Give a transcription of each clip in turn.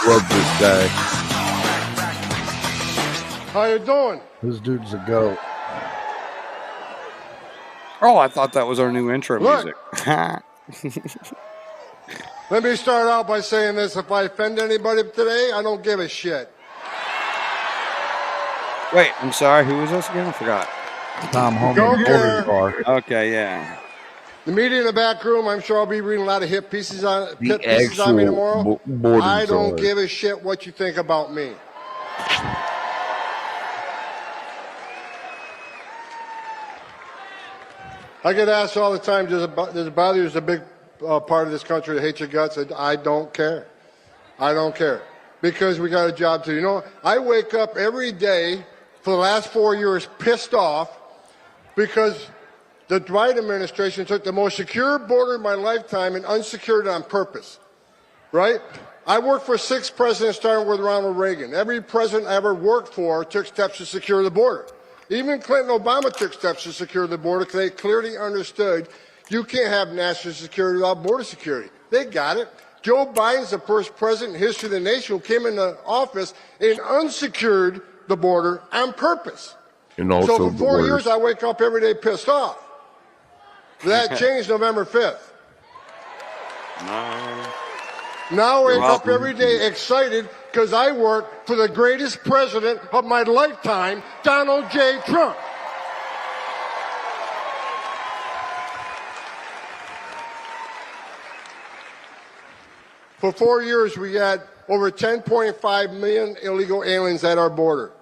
Love this guy. How you doing? This dude's a goat. Oh, I thought that was our new intro Look. music. Let me start out by saying this. If I offend anybody today, I don't give a shit. Wait, I'm sorry. Who was this again? I forgot. Tom Homan. Don't care. Okay, yeah. The media in the back room, I'm sure I'll be reading a lot of hit pieces on me actual tomorrow. border I don't guard. give a shit what you think about me. I get asked all the time, does it bother you? There's a big part of this country that hates your guts. I don't care. I don't care. Because we got a job to do. You know, I wake up every day for the last 4 years pissed off because the Biden administration took the most secure border in my lifetime and unsecured it on purpose. Right? I worked for 6 presidents, starting with Ronald Reagan. Every president I ever worked for took steps to secure the border. Even Clinton and Obama took steps to secure the border because they clearly understood you can't have national security without border security. They got it. Joe Biden's the first president in history of the nation who came into office and unsecured the border on purpose. And also So for 4 years, I wake up every day pissed off. That changed November 5th. Now I wake up every day excited because I work for the greatest president of my lifetime, Donald J. Trump. For 4 years, we had over 10.5 million illegal aliens at our border.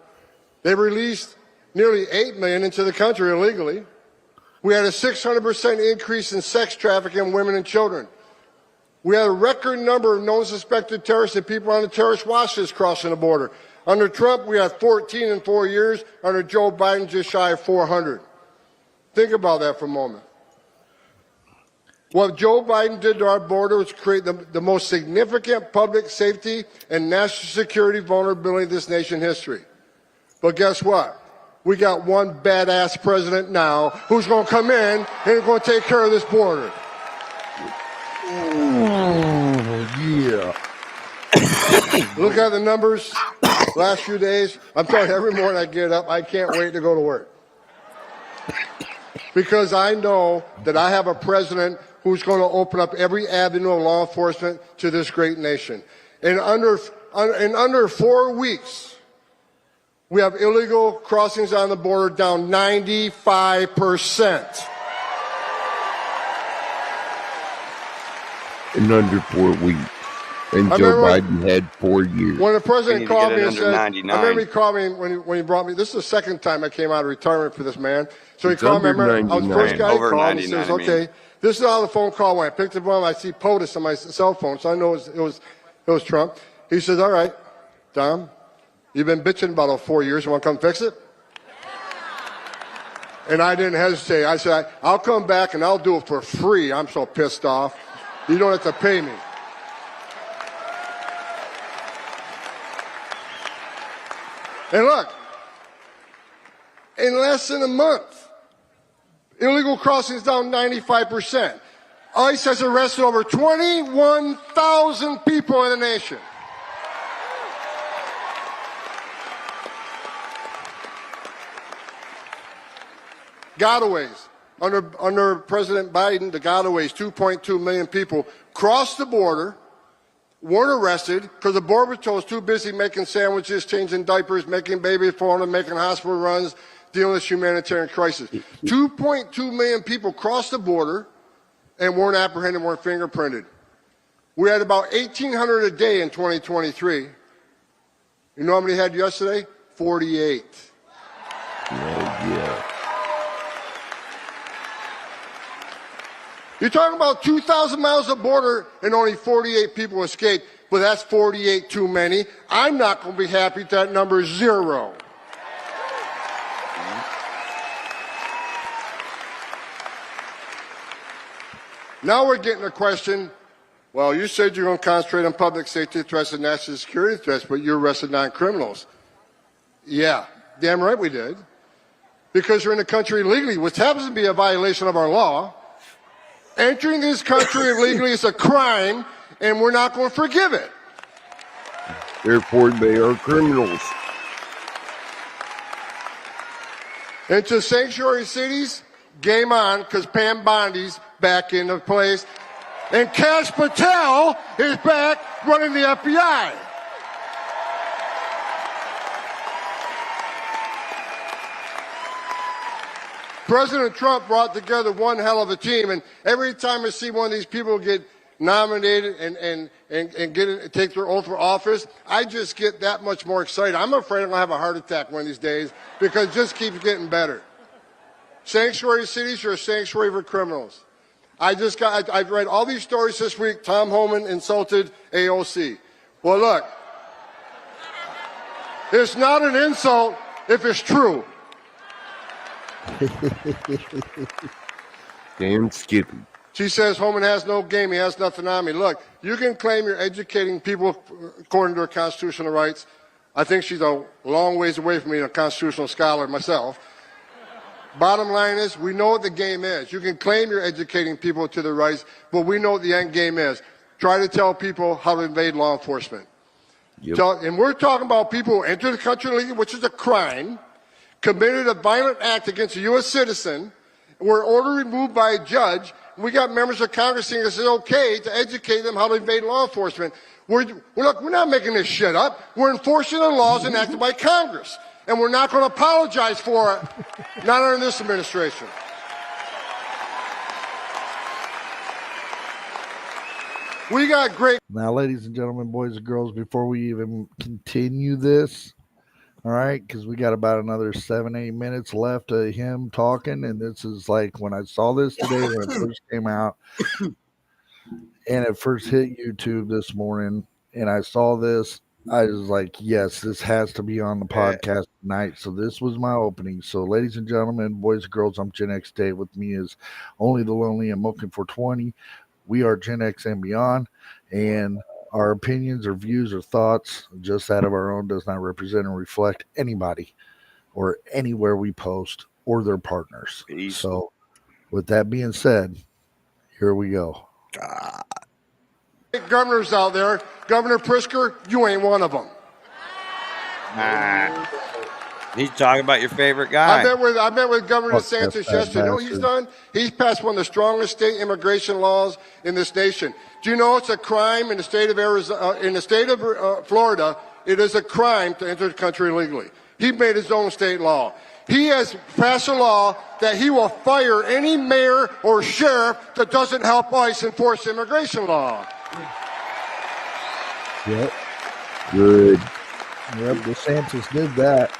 They released nearly 8 million into the country illegally. We had a 600% increase in sex trafficking of women and children. We had a record number of known suspected terrorists and people on the terrorist watch list crossing the border. Under Trump, we had 14 in 4 years. Under Joe Biden, just shy of 400. Think about that for a moment. What Joe Biden did to our border was create the most significant public safety and national security vulnerability in this nation's history. But guess what? We got one badass president now who's going to come in and is going to take care of this border. Oh, yeah. Look at the numbers last few days. I'm telling you, every morning I get up, I can't wait to go to work. Because I know that I have a president who's going to open up every avenue of law enforcement to this great nation. In under 4 weeks, we have illegal crossings on the border down 95%. In under 4 weeks. And Joe Biden had 4 years. When the president called me and said, 99. I remember he called me when he brought me, this is the second time I came out of retirement for this man. So he called me, I remember, I was the first guy he Over called, he 99, says, okay, this is how the phone call went. I picked up I see POTUS on my cell phone, so I know it was Trump. He says, all right, Tom, you've been bitching about 4 years, you want to come fix it? And I didn't hesitate. I said, I'll come back and I'll do it for free. I'm so pissed off. You don't have to pay me. And look, in less than a month, illegal crossings down 95%. ICE has arrested over 21,000 people in the nation. Gotaways. Under President Biden, the gotaways, 2.2 million people crossed the border, weren't arrested because the Border Patrol was too busy making sandwiches, changing diapers, making baby formula, making hospital runs, dealing with humanitarian crisis. 2.2 million people crossed the border and weren't apprehended, weren't fingerprinted. We had about 1,800 a day in 2023. You know how many we had yesterday? 48. Yeah. You're talking about 2,000 miles of border and only 48 people escaped, but that's 48 too many. I'm not going to be happy if that number is 0. Now we're getting a question, well, you said you're going to concentrate on public safety threats and national security threats, but you arrested 9 criminals. Yeah, damn right we did. Because you're in the country illegally, which happens to be a violation of our law. Entering this country illegally is a crime, and we're not going to forgive it. Therefore, they are criminals. Into sanctuary cities, game on, because Pam Bondi's back into place. And Kash Patel is back running the FBI. President Trump brought together one hell of a team, and every time I see one of these people get nominated and take their oath for office, I just get that much more excited. I'm afraid I'm going to have a heart attack one of these days because it just keeps getting better. Sanctuary cities are a sanctuary for criminals. I've read all these stories this week. Tom Homan insulted AOC. Well, look, it's not an insult if it's true. Damn Skippy. She says Homan has no game. He has nothing on me. Look, you can claim you're educating people according to their constitutional rights. I think she's a long ways away from being a constitutional scholar myself. Bottom line is, we know what the game is. You can claim you're educating people to their rights, but we know what the end game is. Try to tell people how to invade law enforcement. Yep. And we're talking about people who enter the country illegally, which is a crime, committed a violent act against a U.S. citizen, were ordered removed by a judge. We got members of Congress saying it's okay to educate them how to invade law enforcement. We're not making this shit up. We're enforcing the laws enacted by Congress. And we're not going to apologize for it, not under this administration. We got great. Now, ladies and gentlemen, boys and girls, before we even continue this, all right, because we got about another 7-8 minutes left of him talking. And this is like when I saw this today, when it first came out, and it first hit YouTube this morning, and I saw this. I was like, yes, this has to be on the podcast tonight. So this was my opening. So, ladies and gentlemen, boys and girls, I'm Gen X Dave. With me is Only the Lonely and Moking for 20. We are Gen X and beyond. And our opinions or views or thoughts, just that of our own, does not represent or reflect anybody or anywhere we post or their partners. Peace. So, with that being said, here we go. Governors out there. Governor Pritzker, you ain't one of them. He's talking about your favorite guy. I met with Governor DeSantis yesterday. You know what he's done? He's passed one of the strongest state immigration laws in this nation. Do you know it's a crime in the state of Arizona, in the state of Florida? It is a crime to enter the country illegally. He made his own state law. He has passed a law that he will fire any mayor or sheriff that doesn't help ICE enforce immigration law. Yep. Good. Yep, DeSantis did that.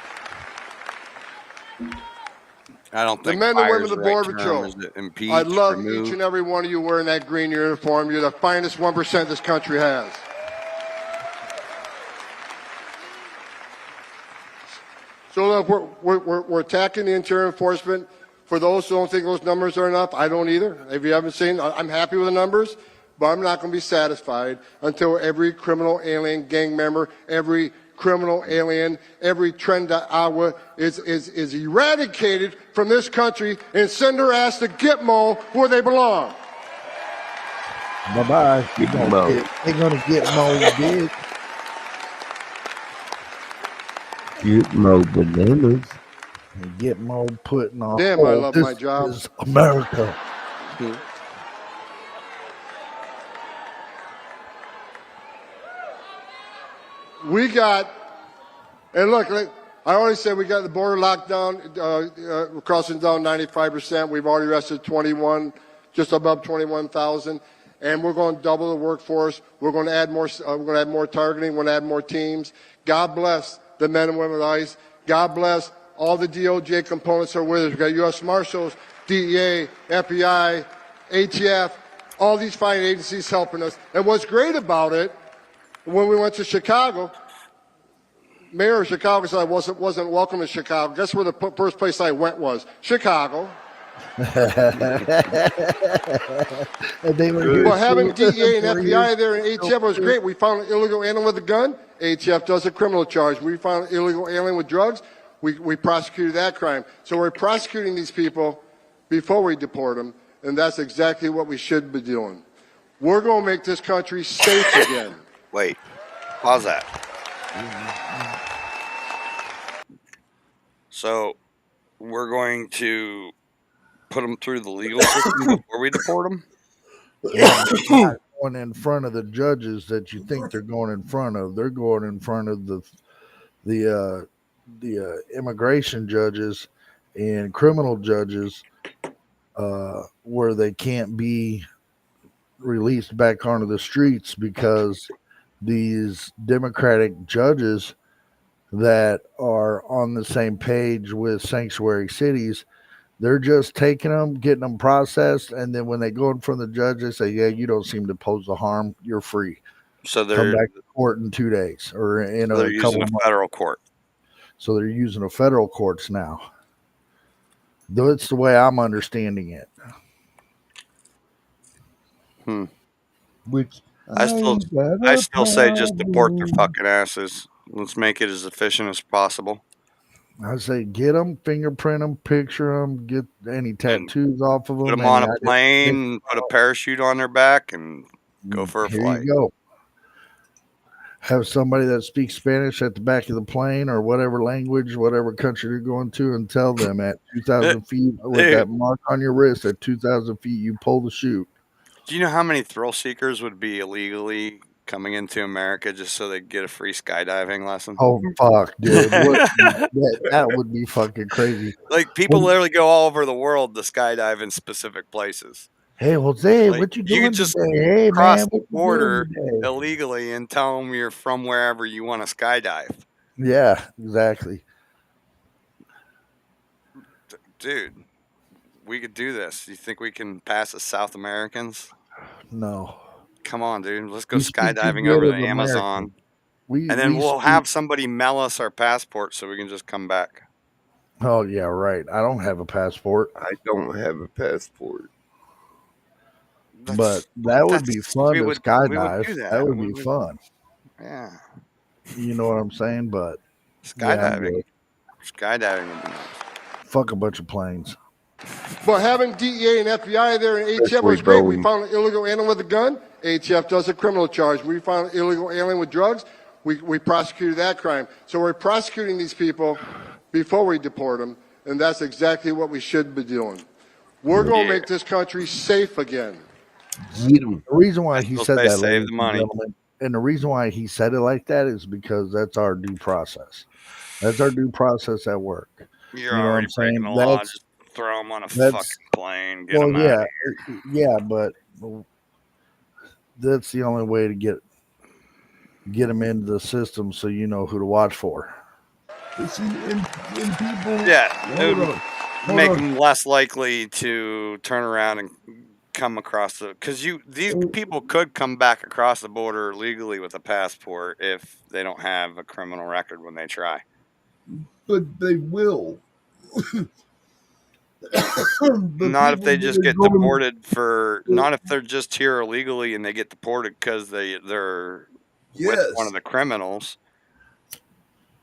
I don't think the men and women of the right Border Patrol. Impeach, I love remove. each and every one of you wearing that green uniform. You're the finest 1% this country has. So look, we're attacking the interior enforcement. For those who don't think those numbers are enough, I don't either. If you haven't seen, I'm happy with the numbers, but I'm not going to be satisfied until every criminal alien gang member, every criminal alien, every trend agua is eradicated from this country and send their ass to Gitmo where they belong. Bye-bye. They're going to get Mo big. Gitmo bananas. Get Mo putting on. Damn, I love my job. This is America. We got, and look, I already said we got the border locked down, crossing down 95%. We've already arrested 21, just above 21,000, and we're going to double the workforce. We're going to add more. We're going to add more targeting. We're going to add more teams. God bless the men and women of ICE. God bless all the DOJ components who are with us. We've got U.S. Marshals, DEA, FBI, ATF, all these fine agencies helping us. And what's great about it, when we went to Chicago, Mayor of Chicago said I wasn't welcome in Chicago. Guess where the first place I went was? Chicago. And they were well, having DEA and FBI there and ATF was great. We found an illegal alien with a gun. ATF does a criminal charge. We found an illegal alien with drugs. We prosecuted that crime. So we're prosecuting these people before we deport them, and that's exactly what we should be doing. We're going to make this country safe again. Wait, pause that. So we're going to put them through the legal system before we deport them? Not going in front of the judges that you think they're going in front of. They're going in front of the immigration judges and criminal judges, where they can't be released back onto the streets because these Democratic judges that are on the same page with sanctuary cities, they're just taking them, getting them processed, and then when they go in front of the judge, they say, "Yeah, you don't seem to pose a harm. You're free. So Come they're back to court in 2 days or in they're a using couple a months." federal court. So they're using a federal courts now. That's the way I'm understanding it. Which I still say just deport their fucking asses. Let's make it as efficient as possible. I say get them, fingerprint them, picture them, get any tattoos off of Put them. them on a plane, put a parachute on their back, and go for a Here flight. you go. Have somebody that speaks Spanish at the back of the plane or whatever language, whatever country you're going to, and tell them at 2,000 feet with that mark on your wrist at 2,000 feet, you pull the chute. Do you know how many thrill seekers would be illegally coming into America just so they get a free skydiving lesson? Oh, fuck, dude. That would be fucking crazy. Like, people literally go all over the world to skydive in specific places. Hey, Jose, Like, what you you doing could just today? Hey, cross man, the what you border doing today? illegally and tell them you're from wherever you want to skydive. Yeah, exactly. Dude, we could do this. You think we can pass as South Americans? No. Come on, dude. Let's go We speak too skydiving good over of the Amazon. We And then we we'll speak. have somebody mail us our passport so we can just come back. Oh yeah, right. I don't have a passport, I don't have a passport. but that would be fun we to would skydive. do that. That would We be would- fun. Yeah. You know what I'm saying? But yeah, I'm Skydiving. good. Skydiving would be nice. Fuck a bunch of planes. But having DEA and FBI there and ATF Especially was great. We Boeing. found an illegal alien with a gun. ATF does a criminal charge. We found an illegal alien with drugs. We prosecuted that crime. So we're prosecuting these people before we deport them, and that's exactly what we should be doing. We're going to make this country safe again. Get 'em. The reason why he still said say that, save ladies the and money. gentlemen, and the reason why he said it like that is because that's our due process. That's our due process at work. You're You know what already I'm saying? breaking the law. That's- Just throw them on a that's- fucking plane. Get Well, them out of here. yeah, but that's the only way to get them into the system, so you know who to watch for. See, and people. Yeah, it Hold would on. Hold make on. them less likely to turn around and come across the, because these people could come back across the border legally with a passport if they don't have a criminal record when they try. But they will. Not if they just get deported for, not if they're just here illegally and they get deported because they're with one of the criminals.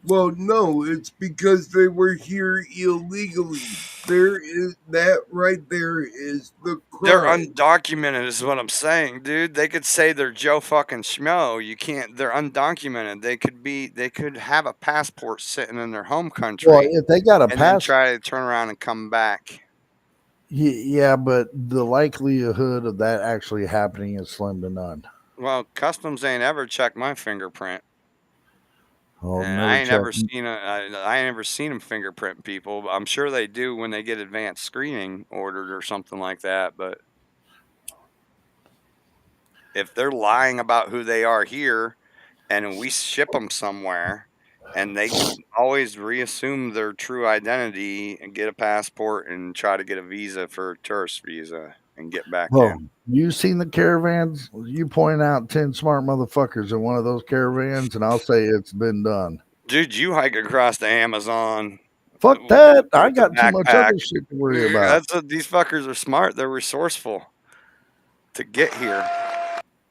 Well, no, it's because they were here illegally. There is that right there is the crime. They're undocumented is what I'm saying, dude. They could say they're Joe fucking Schmo. You can't, they're undocumented. They could have a passport sitting in their home country. Well, if they got a and then passport, try to turn around and come back. yeah, but the likelihood of that actually happening is slim to none. Well, customs ain't ever checked my fingerprint. Oh, And I ain't never seen them fingerprint people. I'm sure they do when they get advanced screening ordered or something like that. But if they're lying about who they are here, and we ship them somewhere, and they can always reassume their true identity and get a passport and try to get a visa for a tourist visa and get back in. You seen the caravans? You point out 10 smart motherfuckers in one of those caravans, and I'll say it's been done. Dude, you hike across the Amazon. Fuck that. I got too much other shit to worry about. These fuckers are smart. They're resourceful to get here.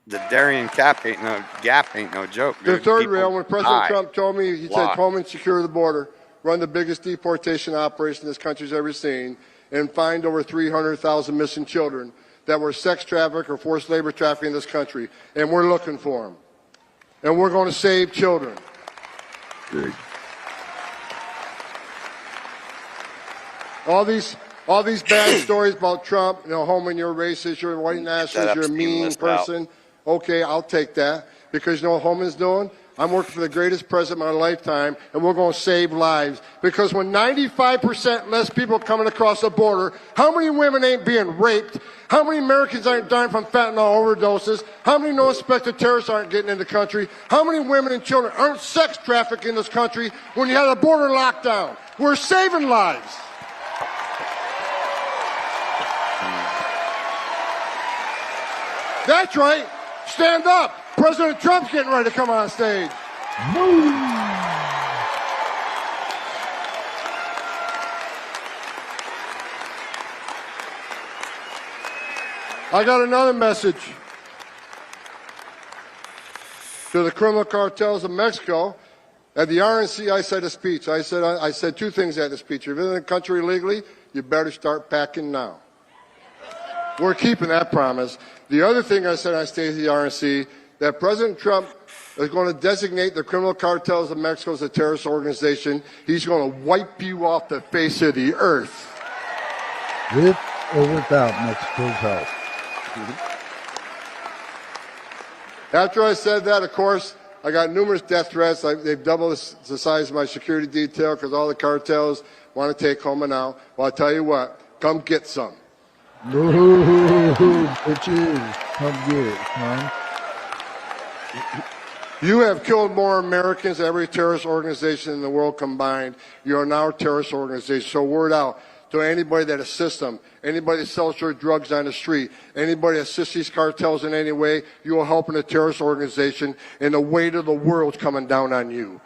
The Darien Gap ain't no joke. The Dude. third People rail, when President die. Trump told me, he said, Pullman, secure the border, run the biggest deportation operation this country's ever seen, and find over 300,000 missing children that were sex trafficked or forced labor trafficked in this country. And we're looking for them. And we're going to save children. Good. All these bad stories about Trump, Holman, you're racist, you're a white nationalist, you're a mean person. Okay, I'll take that. Because you know what Holman's doing? I'm working for the greatest president of my lifetime, and we're going to save lives. Because when 95% less people coming across the border, how many women ain't being raped? How many Americans aren't dying from fentanyl overdoses? How many no-suspected terrorists aren't getting in the country? How many women and children aren't sex trafficked in this country when you have a border lockdown? We're saving lives. That's right. Stand up. President Trump's getting ready to come on stage. I got another message to the criminal cartels of Mexico. At the RNC, I said a speech. I said two things at the speech. If you're in the country illegally, you better start packing now. We're keeping that promise. The other thing I said on stage at the RNC, that President Trump is going to designate the criminal cartels of Mexico as a terrorist organization. He's going to wipe you off the face of the earth. With or without Mexico's help. After I said that, of course, I got numerous death threats. They've doubled the size of my security detail because all the cartels want to take Holman out. Well, I'll tell you what, come get some. Ooh, bitches, come get it, man. You have killed more Americans than every terrorist organization in the world combined. You are now a terrorist organization. So word out to anybody that assists them, anybody that sells their drugs on the street, anybody that assists these cartels in any way, you are helping a terrorist organization, and the weight of the world's coming down on you.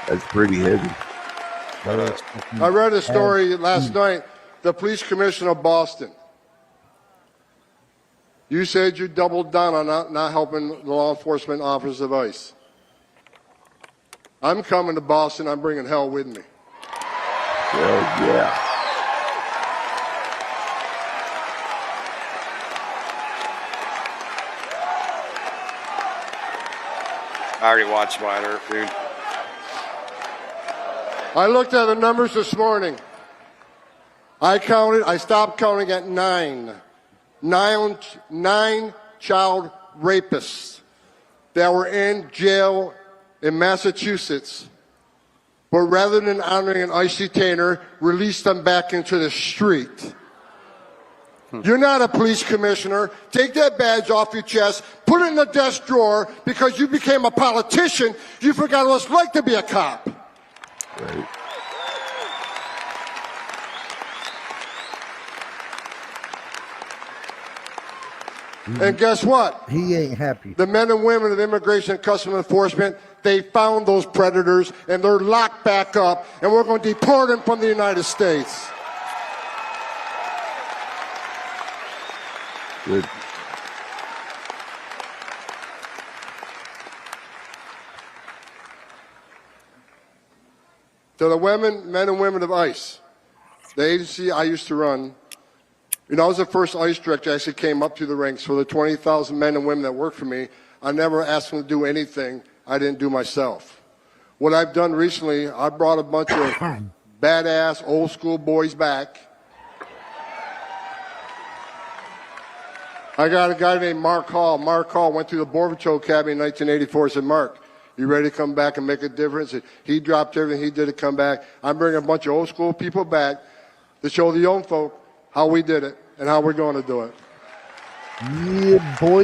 That's pretty heavy. I read a story last night, the police commissioner of Boston. You said you doubled down on not helping the law enforcement officers of ICE. I'm coming to Boston. I'm bringing hell with me. Hell yeah. I already watched Wide Earth, dude. I looked at the numbers this morning. I stopped counting at 9. 9 child rapists that were in jail in Massachusetts. But rather than honoring an ICE detainer, released them back into the street. You're not a police commissioner. Take that badge off your chest, put it in the desk drawer, because you became a politician. You forgot what it's like to be a cop. Right. And guess what? He ain't happy. The men and women of Immigration and Customs Enforcement, they found those predators, and they're locked back up, and we're going to deport them from the United States. Good. To the men and women of ICE, the agency I used to run, I was the first ICE director that actually came up through the ranks. For the 20,000 men and women that work for me, I never asked them to do anything I didn't do myself. What I've done recently, I brought a bunch of badass old school boys back. I got a guy named Mark Hall. Mark Hall went through the Border Patrol Academy in 1984. I said, Mark, you ready to come back and make a difference? He dropped everything he did to come back. I'm bringing a bunch of old school people back to show the young folk how we did it and how we're going to do it. Yeah, boy.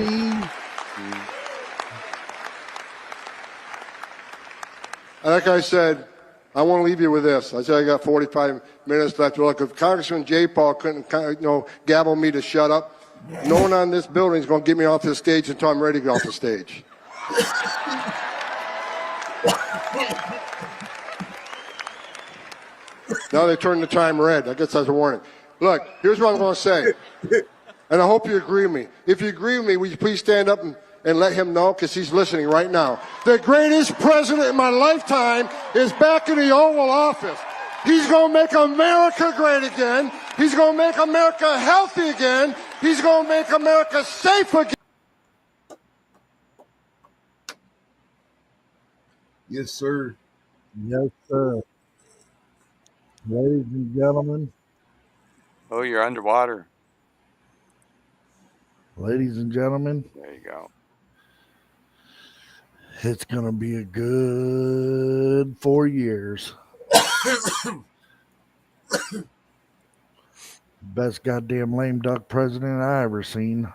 Like I said, I want to leave you with this. I said I got 45 minutes left. Look, if Congressman J. Paul couldn't, gavel me to shut up, no one on this building is going to get me off the stage until I'm ready to get off the stage. Now they turned the time red. I guess that's a warning. Look, here's what I'm going to say, and I hope you agree with me. If you agree with me, will you please stand up and let him know, because he's listening right now. The greatest president in my lifetime is back in the Oval Office. He's going to make America great again. He's going to make America healthy again. He's going to make America safe again. Yes, sir. Yes, sir. Ladies and gentlemen, Oh, you're underwater. ladies and gentlemen, There you go. it's going to be a good 4 years. Best goddamn lame duck president I ever seen.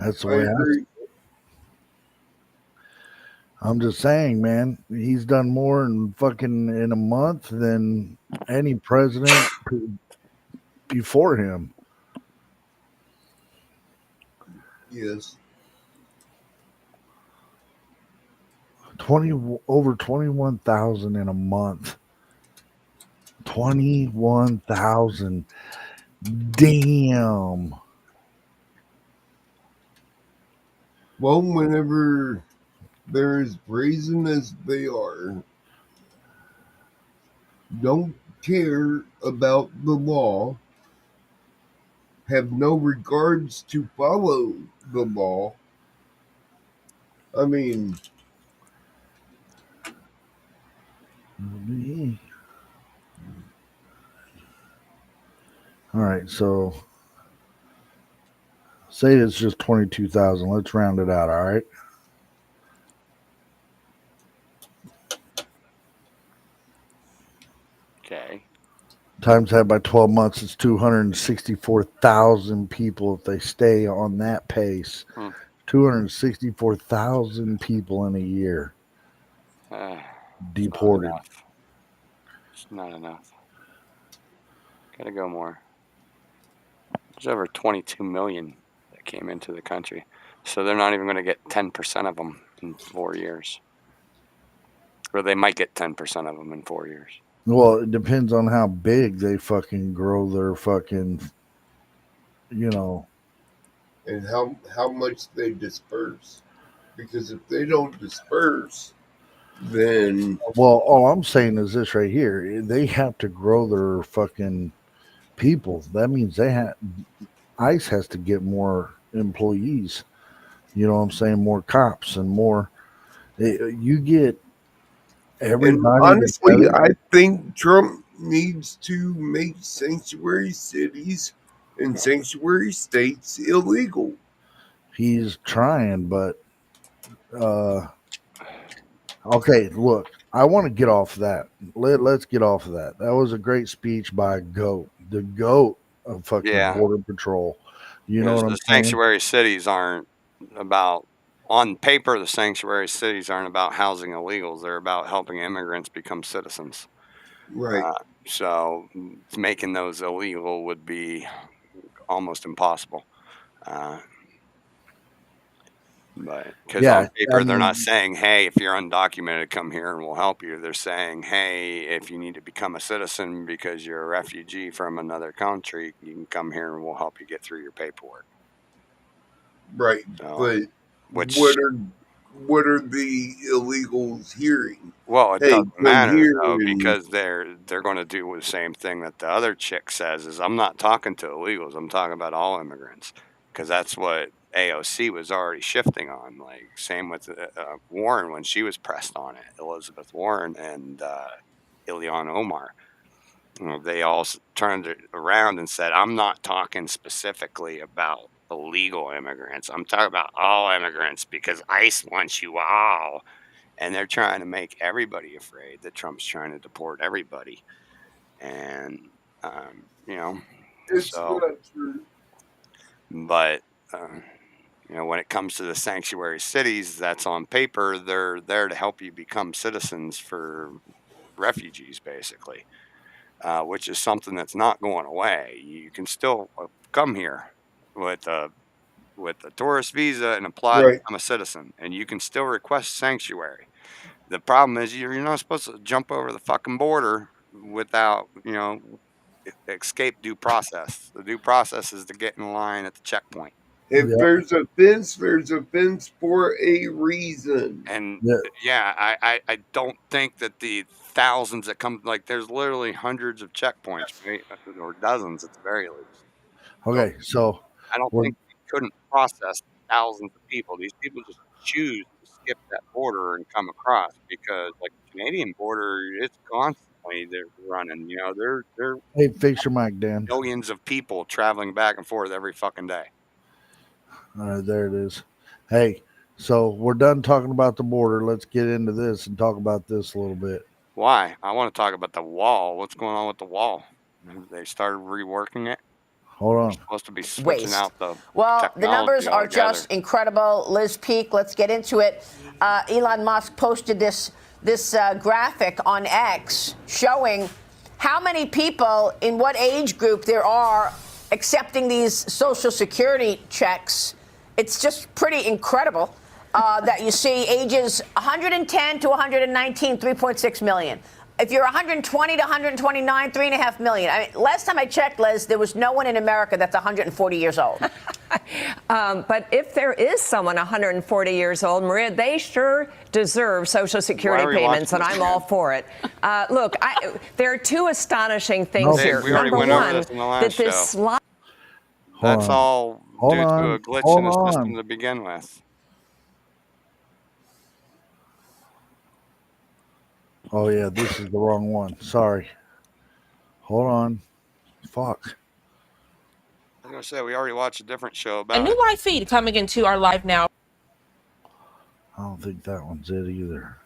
That's the I way agree. I'm just saying, man. He's done more in fucking in a month than any president before him. Yes. 20 over 21,000 in a month. 21,000. Damn. Well, whenever they're as brazen as they are, don't care about the law, have no regards to follow the law. I mean, All right, so say it's just 22,000. Let's round it out, all right? Okay. Times that by 12 months, it's 264,000 people if they stay on that pace. Hmm. 264,000 people in a year It's not deported. enough. It's not enough. Gotta go more. There's over 22 million that came into the country. So they're not even going to get 10% of them in 4 years. Or they might get 10% of them in 4 years. Well, it depends on how big they fucking grow their fucking, you know. and how much they disperse. Because if they don't disperse, then Well, all I'm saying is this right here. They have to grow their fucking people. That means ICE has to get more employees. You know what I'm saying? More cops and more. You get and everybody honestly, together. I think Trump needs to make sanctuary cities and sanctuary states illegal. He's trying, but uh, okay. Look, I want to get off that. Let's get off of that. That was a great speech by Goat, the Goat of fucking Yeah. Border Patrol. You know Because what I'm the saying? sanctuary cities aren't about, on paper, the sanctuary cities aren't about housing illegals. They're about helping immigrants become citizens. Right. Uh, so making those illegal would be almost impossible. Uh, But because on Yeah, I paper, they're not mean, saying, "Hey, if you're undocumented, come here and we'll help you." They're saying, "Hey, if you need to become a citizen because you're a refugee from another country, you can come here and we'll help you get through your paperwork." Right. So, But what which, are what are the illegals hearing? well, it Hey, doesn't come matter here though and because they're going to do the same thing that the other chick says. Is I'm not talking to illegals. I'm talking about all immigrants because that's what AOC was already shifting on. Like same with Warren when she was pressed on it. Elizabeth Warren and Ilhan Omar. You know, they all turned it around and said, "I'm not talking specifically about illegal immigrants. I'm talking about all immigrants because ICE wants you all." And they're trying to make everybody afraid that Trump's trying to deport everybody. And, you know, it's so, not true. but, uh, when it comes to the sanctuary cities, that's on paper. They're there to help you become citizens for refugees, basically, which is something that's not going away. You can still come here with a tourist visa and apply to Right. become a citizen, and you can still request sanctuary. The problem is you're not supposed to jump over the fucking border without, escape due process. The due process is to get in line at the checkpoint. If Yeah. there's a fence for a reason. And Yeah. yeah, I don't think that the thousands that come, like, there's literally hundreds of checkpoints, right? Or dozens at the very least. So Okay. So I don't we're think we couldn't process thousands of people. These people just choose to skip that border and come across because, like, the Canadian border, it's constantly they're running. You know, they're hey, fix your mic, Dan. millions of people traveling back and forth every fucking day. All right, there it is. Hey, so we're done talking about the border. Let's get into this and talk about this a little bit. Why? I want to talk about the wall. What's going on with the wall? They started reworking it. Hold They're on. supposed to be switching Waste. out the Well, the technology numbers are altogether. just incredible. Liz Peek, let's get into it. Elon Musk posted this graphic on X showing how many people in what age group there are accepting these Social Security checks. It's just pretty incredible that you see ages 110 to 119, 3.6 million. If you're 120 to 129, 3.5 million. I mean, last time I checked, Liz, there was no one in America that's 140 years old. But if there is someone 140 years old, Maria, they sure deserve Social Security payments, and I'm all for it. Look, there are two astonishing things here. We already Number went over one, this in the last that this show. slide. That's all Hold due to on. a glitch Hold in the on. system to begin with. Oh yeah, this is the wrong one. Sorry. Hold on. Fuck. I was gonna say we already watched a different show A about new it. live feed coming into our live now. I don't think that one's it either.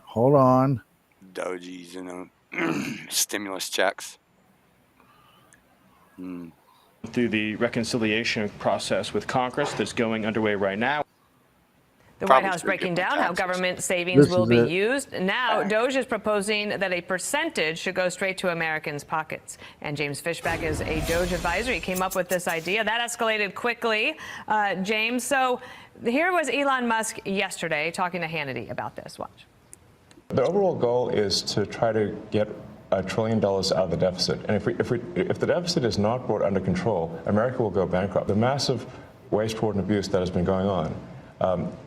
Hold on. Doji's, you know, stimulus checks. Through the reconciliation process with Congress that's going underway right now. The Probably White House should breaking give them down how taxes. government savings This will is be it. used. Now, Doge is proposing that a percentage should go straight to Americans' pockets. And James Fishback is a Doge advisor. He came up with this idea. That escalated quickly, James. So here was Elon Musk yesterday talking to Hannity about this. Watch. The overall goal is to try to get $1 trillion out of the deficit. And if the deficit is not brought under control, America will go bankrupt. The massive waste, fraud, and abuse that has been going on,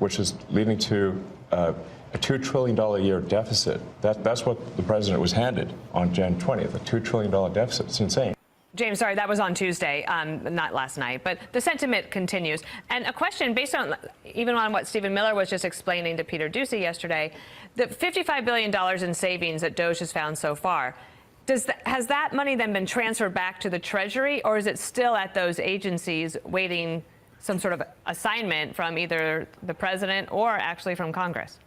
which is leading to a $2 trillion a year deficit. That's what the president was handed on Jan 20th, a $2 trillion deficit. It's insane. James, sorry, that was on Tuesday, not last night. But the sentiment continues. And a question based on even on what Stephen Miller was just explaining to Peter Doocy yesterday, the $55 billion in savings that Doge has found so far, has that money then been transferred back to the Treasury, or is it still at those agencies waiting some sort of assignment from either the president or actually from Congress?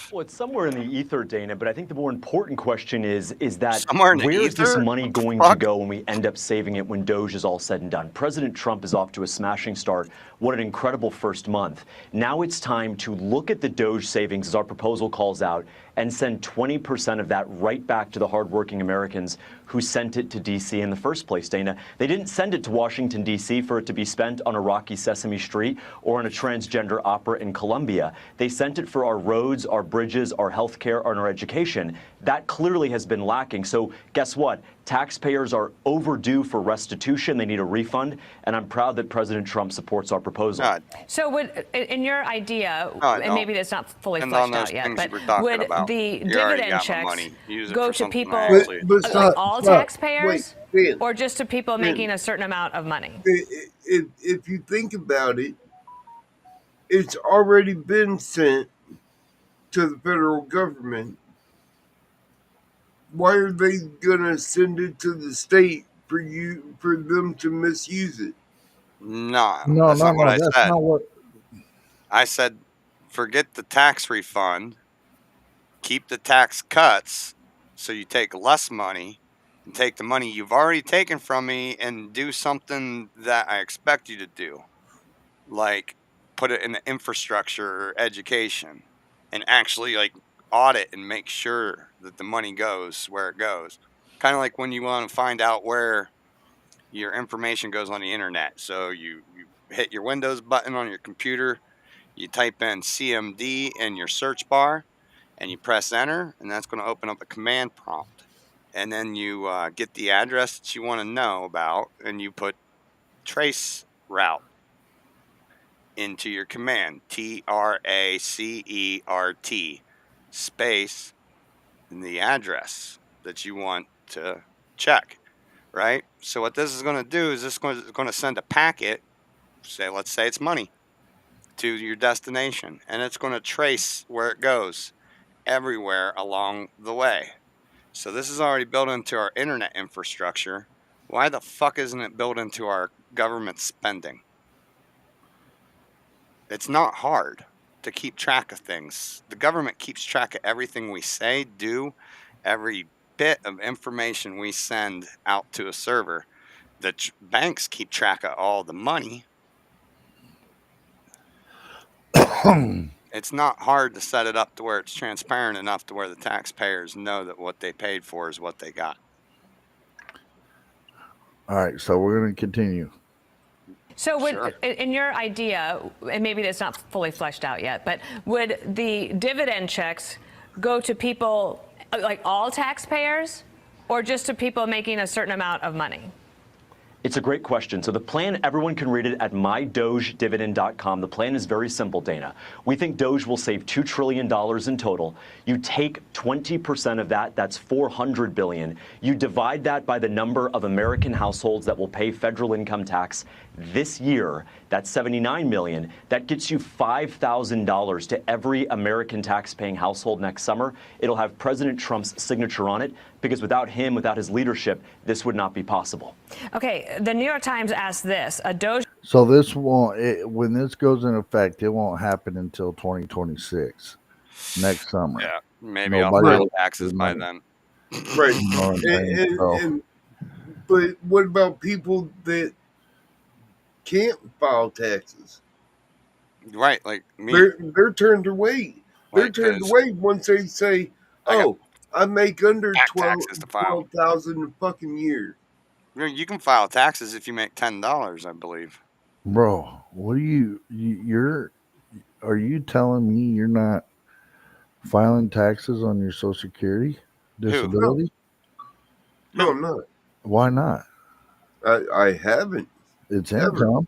Well, it's somewhere in the ether, Dana, but I think the more important question is that Somewhere in the where is this ether? money going to go when we end up saving it when Doge is all said and done? President Trump is off to a smashing start. What an incredible first month. Now it's time to look at the Doge savings, as our proposal calls out, and send 20% of that right back to the hardworking Americans who sent it to D.C. in the first place, Dana. They didn't send it to Washington, D.C. for it to be spent on a rocky Sesame Street or on a transgender opera in Colombia. They sent it for our roads, our bridges, our health care, and our education. That clearly has been lacking. So guess what? Taxpayers are overdue for restitution. They need a refund. And I'm proud that President Trump supports our proposal. God. So would, in your idea, I and maybe it's not fully Depends on fleshed those out yet, things but you were talking would about. the You already dividend got my checks money. Use it go for to something people, actually- But like stop, all stop. taxpayers, Wait, Ben, or just to people making a certain amount of money? if you think about it, it's already been sent to the federal government. Why are they gonna send it to the state for them to misuse it? No, No, that's no, not what no. I That's said. not what. I said forget the tax refund, keep the tax cuts, so you take less money and take the money you've already taken from me and do something that I expect you to do, like put it in the infrastructure or education and actually like audit and make sure that the money goes where it goes. Kind of like when you want to find out where your information goes on the internet. So you hit your Windows button on your computer, you type in CMD in your search bar, and you press enter, and that's going to open up a command prompt. And then you get the address that you want to know about, and you put trace route into your command, TRACERT, space, and the address that you want to check, right? So what this is going to do is this is going to send a packet, let's say it's money, to your destination, and it's going to trace where it goes everywhere along the way. So this is already built into our internet infrastructure. Why the fuck isn't it built into our government spending? It's not hard to keep track of things. The government keeps track of everything we say, do, every bit of information we send out to a server. The banks keep track of all the money. It's not hard to set it up to where it's transparent enough to where the taxpayers know that what they paid for is what they got. All right, so we're going to continue. So would, Sure. in your idea, and maybe that's not fully fleshed out yet, but would the dividend checks go to people, like all taxpayers, or just to people making a certain amount of money? It's a great question. So the plan, everyone can read it at mydogedividend.com. The plan is very simple, Dana. We think Doge will save $2 trillion in total. You take 20% of that, that's $400 billion. You divide that by the number of American households that will pay federal income tax this year. That's 79 million. That gets you $5,000 to every American tax-paying household next summer. It'll have President Trump's signature on it, because without him, without his leadership, this would not be possible. Okay, the New York Times asked this: a Doge. So this won't, when this goes in effect, it won't happen until 2026, next summer. Yeah, maybe I'll Nobody file will taxes do by nothing. then. Right. You know what I'm saying? So, But what about people that can't file taxes? Right, like me. They're turned away. They're Like, turned 'cause away once they say, I got "Oh, I make under back taxes to file. 12,000 a fucking year." You can file taxes if you make $10, I believe. bro, what are are you telling me you're not filing taxes on your Social Security Who? disability? No, I'm not. Why not? I haven't. It's Ever. income.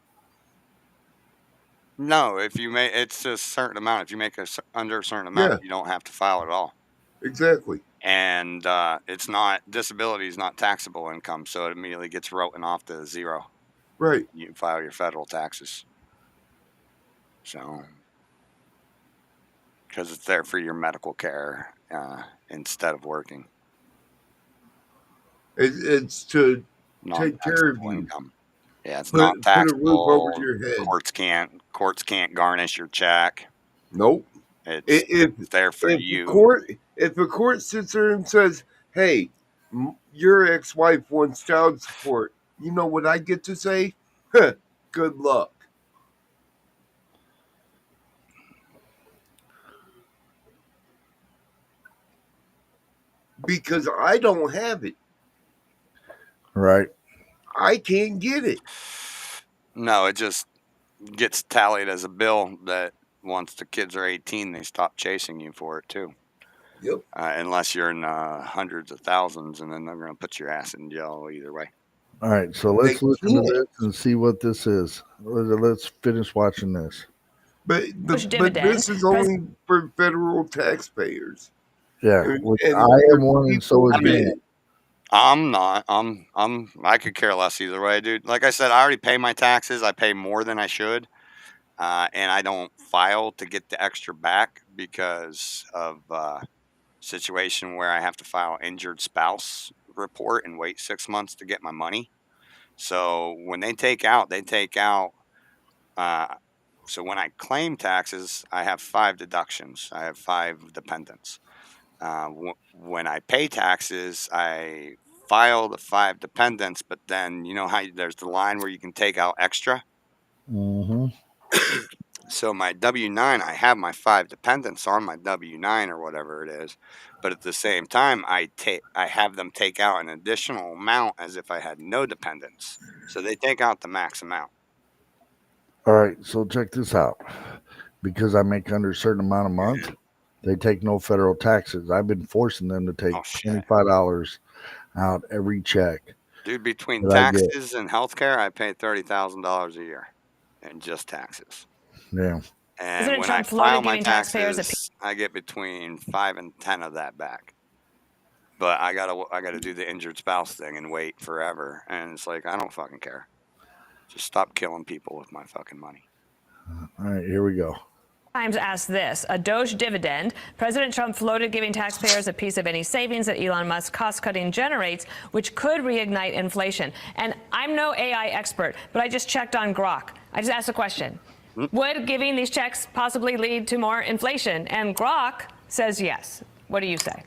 No, if you make it's a certain amount. If you make under a certain amount, Yeah. you don't have to file at all. Exactly. And it's not disability is not taxable income, so it immediately gets written off to zero. Right. You file your federal taxes. So, because it's there for your medical care instead of working. It's to take care of Non-taxable you. income. Yeah, it's Put not a roof over taxable. your head. Courts can't garnish your check. Nope. It's there for if you. if a court sits there and says, "Hey, your ex-wife wants child support," you know what I get to say? Huh, good luck. Because I don't have it. Right. I can't get it. No, it just gets tallied as a bill that once the kids are 18, they stop chasing you for it too. Yep. Unless you're in hundreds of thousands, and then they're going to put your ass in jail either way. All right, so let's listen to this and see what this is. Let's finish watching this. But this is only for federal taxpayers. Yeah, which I am one, and so is Dan. I'm not. I could care less either way, dude. Like I said, I already pay my taxes. I pay more than I should, and I don't file to get the extra back because of situation where I have to file injured spouse report and wait 6 months to get my money. So when they take out, so when I claim taxes, I have 5 deductions. I have 5 dependents. When I pay taxes, I file the 5 dependents, but then you know how there's the line where you can take out extra. Mm-hmm. So my W-9, I have my 5 dependents on my W-9 or whatever it is, but at the same time, I have them take out an additional amount as if I had no dependents. So they take out the max amount. All right, so check this out. Because I make under a certain amount a month, they take no federal taxes. I've been forcing them to take $25 out every check. Dude, between that I get. taxes and healthcare, I pay $30,000 a year in just taxes. Yeah. And President when Trump I floated file my giving taxpayers taxes, I get between 5 and 10 of that back. But I gotta do the injured spouse thing and wait forever. And it's like, I don't fucking care. Just stop killing people with my fucking money. All right, here we go. Times asked this, a Doge dividend. President Trump floated giving taxpayers a piece of any savings that Elon Musk's cost-cutting generates, which could reignite inflation. And I'm no AI expert, but I just checked on Grok. I just asked a question. Would giving these checks possibly lead to more inflation? And Grok says yes. What do you say?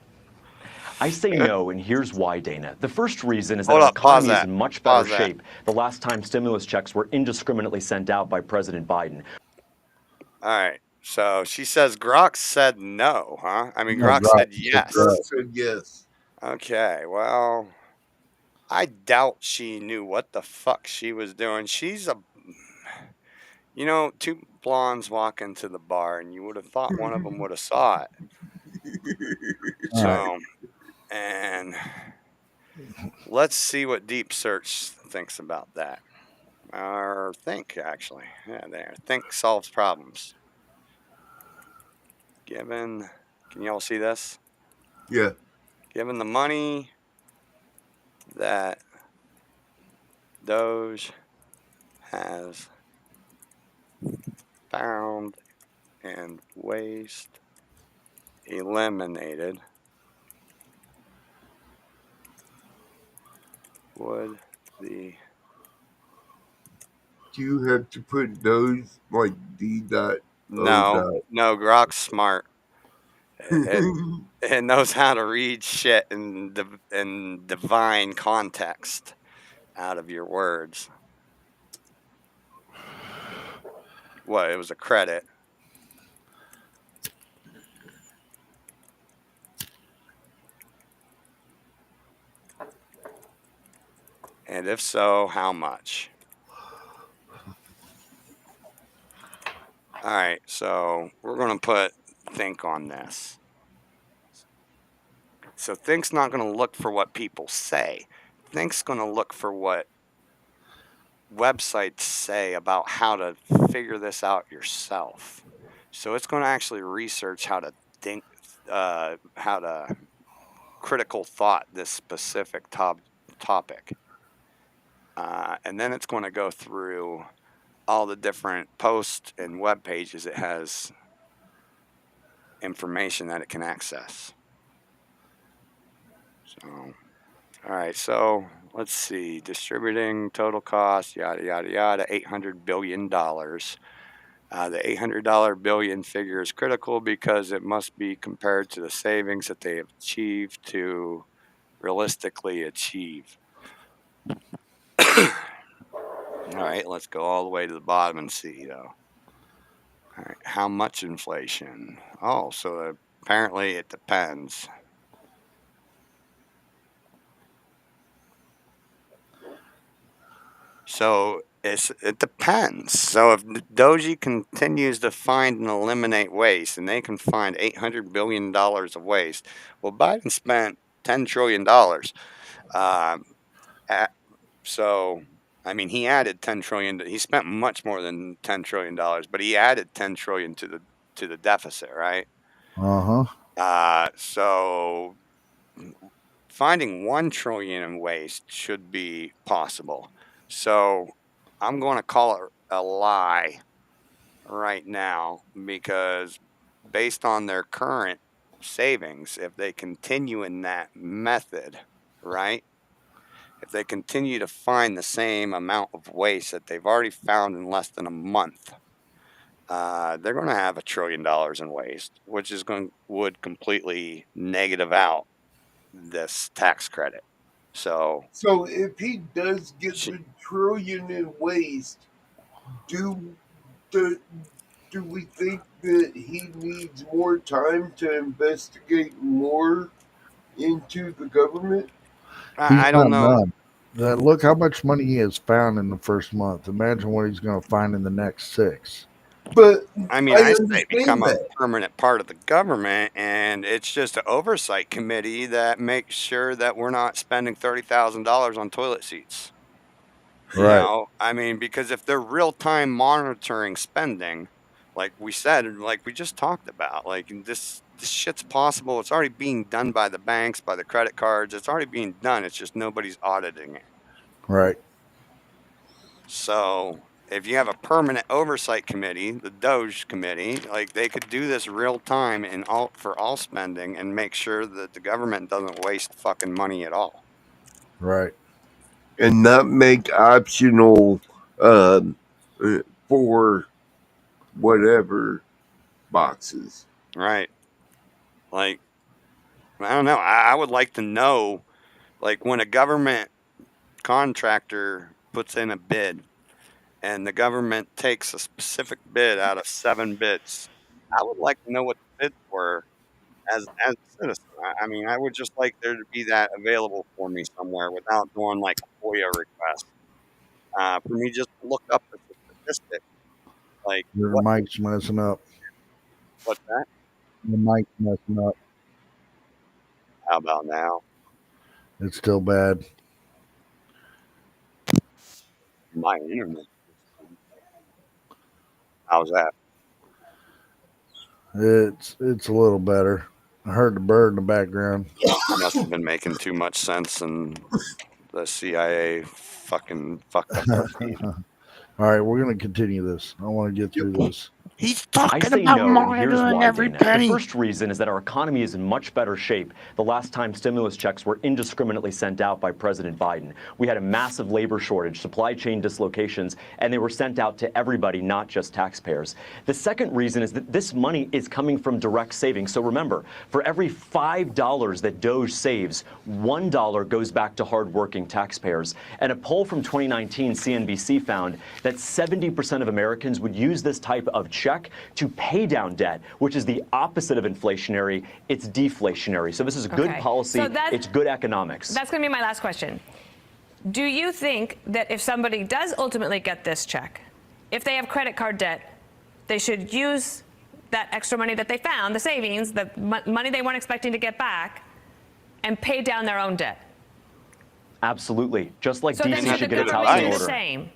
I say no, and here's why, Dana. The first reason is that Hold our up, pause economy is that. in much better Pause that. shape the last time stimulus checks were indiscriminately sent out by President Biden. All right. So she says Grok said no, huh? I mean, No, Grok said yes. Grok said yes. Okay, well, I doubt she knew what the fuck she was doing. She's a, you know, two blondes walk into the bar, and you would have thought one of them would have saw it. All right. So, and let's see what Deep Search thinks about that. Or think, actually. Yeah, there. Think solves problems. Given, can y'all see this? Yeah. Given the money that Doge has found and waste eliminated, would the Do you have to put those like D dot no Grok's smart. It knows how to read shit in divine context out of your words. What? It was a credit. And if so, how much? All right, so we're going to put think on this. So think's not going to look for what people say. Think's going to look for what websites say about how to figure this out yourself. So it's going to actually research how to think, how to critical thought this specific topic. And then it's going to go through all the different posts and web pages it has information that it can access. So, all right, so let's see, distributing total cost, yada, yada, yada, $800 billion. The $800 billion figure is critical because it must be compared to the savings that they have achieved to realistically achieve. All right, let's go all the way to the bottom and see, though. All right, how much inflation? Oh, so apparently it depends. So it depends. So if Doji continues to find and eliminate waste, and they can find $800 billion of waste, well, Biden spent $10 trillion. So, I mean, he added 10 trillion. He spent much more than $10 trillion, but he added 10 trillion to the deficit, right? So finding 1 trillion in waste should be possible. So I'm going to call it a lie right now, because based on their current savings, if they continue in that method, right? If they continue to find the same amount of waste that they've already found in less than a month, they're going to have $1 trillion in waste, which would completely negative out this tax credit. So if he does get the trillion in waste, do do we think that he needs more time to investigate more into the government? He's I don't not know. done. Look how much money he has found in the first month. Imagine what he's going to find in the next 6. But I mean, I I say become understand a that. permanent part of the government, and it's just an oversight committee that makes sure that we're not spending $30,000 on toilet seats. Right, I mean, because if they're real time monitoring spending, like we said, like we just talked about, like this shit's possible. It's already being done by the banks, by the credit cards. It's already being done. It's just nobody's auditing it. right, So if you have a permanent oversight committee, the Doge committee, like they could do this real time in all for all spending and make sure that the government doesn't waste fucking money at all. right. And not make optional um, for whatever boxes. Right. Like, I don't know. I would like to know, like, when a government contractor puts in a bid and the government takes a specific bid out of 7 bids, I would like to know what the bids were as a citizen. I mean, I would just like there to be that available for me somewhere without doing like a FOIA request. For me, just to look up the statistic, like Your mic's messing up. what's that? Your mic's messing up. How about now? It's still bad. My internet. How's that? It's a little better. I heard the bird in the background. Must have been making too much sense, and the CIA fucking fucked up our feed. All right, we're going to continue this. I want to get through this. He's talking about no, and here's why, Dana. The first reason is that our economy is in much better shape. The last time stimulus checks were indiscriminately sent out by President Biden. We had a massive labor shortage, supply chain dislocations, and they were sent out to everybody, not just taxpayers. The second reason is that this money is coming from direct savings. So remember, for every $5 that Doge saves, $1 goes back to hardworking taxpayers. And a poll from 2019 CNBC found that 70% of Americans would use this type of check to pay down debt, which is the opposite of inflationary. It's deflationary. So this is good policy. So it's good economics. That's going to be my last question. Do you think that if somebody does ultimately get this check, if they have credit card debt, they should use that extra money that they found, the savings, the money they weren't expecting to get back, and pay down their own debt? Absolutely. Just like so DC should get its house in order. The same.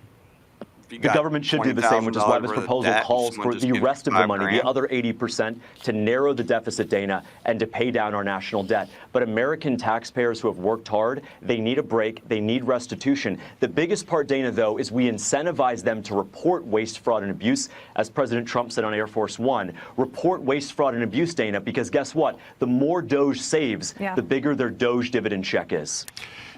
The government should do the same, which is why this proposal calls for the rest of the money, the other 80%, to narrow the deficit, Dana, and to pay down our national debt. But American taxpayers who have worked hard, they need a break. They need restitution. The biggest part, Dana, though, is we incentivize them to report waste, fraud, and abuse. As President Trump said on Air Force One, report waste, fraud, and abuse, Dana, because guess what? The more Doge saves, the bigger their Doge dividend check is.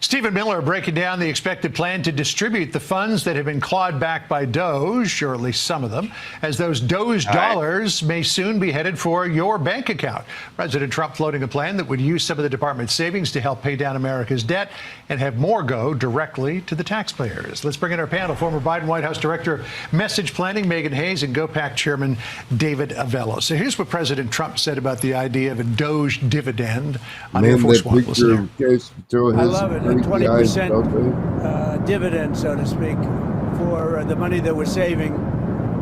Stephen Miller breaking down the expected plan to distribute the funds that have been clawed back by Doge, or at least some of them, as those Doge dollars may soon be headed for your bank account. President Trump floating a plan that would use some of the department's savings to help pay down America's debt and have more go directly to the taxpayers. Let's bring in our panel. Former Biden White House Director of Message Planning, Megan Hayes, and GOPAC Chairman David Avello. So here's what President Trump said about the idea of a Doge dividend on Air Force One. Listen here. I love it. A 20% dividend, so to speak, for the money that we're saving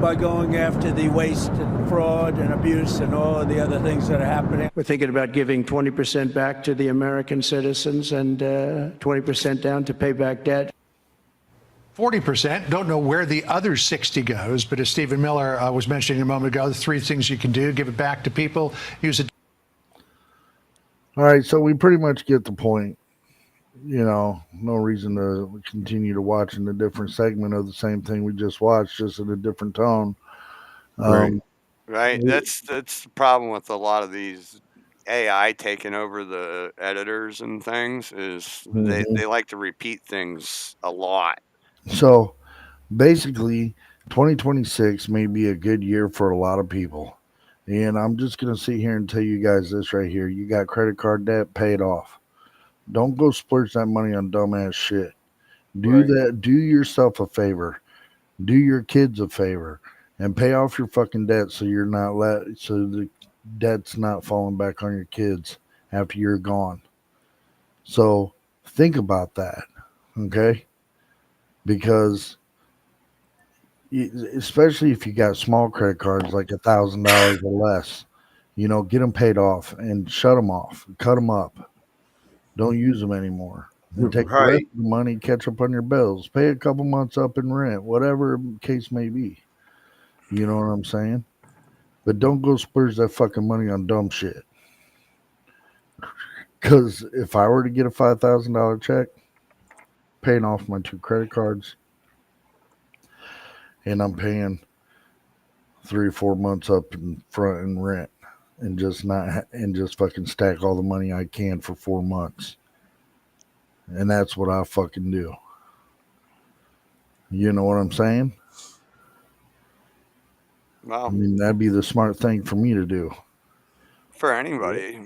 by going after the waste and fraud and abuse and all of the other things that are happening. We're thinking about giving 20% back to the American citizens and 20% down to pay back debt. 40%. Don't know where the other 60 goes, but as Stephen Miller was mentioning a moment ago, the 3 things you can do: give it back to people, use it. All right, so we pretty much get the point. You know, no reason to continue to watch in a different segment of the same thing we just watched, just in a different tone. Right. That's the problem with a lot of these AI taking over the editors and things is they like to repeat things a lot. So basically, 2026 may be a good year for a lot of people. And I'm just going to sit here and tell you guys this right here. You got credit card debt, paid off. Don't go splurge that money on dumbass shit. Do yourself a favor. Do your kids a favor. and pay off your fucking debt so you're not so the debt's not falling back on your kids after you're gone. So think about that, okay? Because especially if you got small credit cards like $1,000 or less, get them paid off and shut them off, cut them up. Don't use them anymore. And take the rest Right. of the money, catch up on your bills, pay a couple months up in rent, whatever case may be. You know what I'm saying? But don't go splurge that fucking money on dumb shit. Because if I were to get a $5,000 check, paying off my 2 credit cards, and I'm paying 3 or 4 months up in front in rent, and just fucking stack all the money I can for 4 months, and that's what I fucking do. You know what I'm saying? Well, I mean, that'd be the smart thing for me to do. for anybody,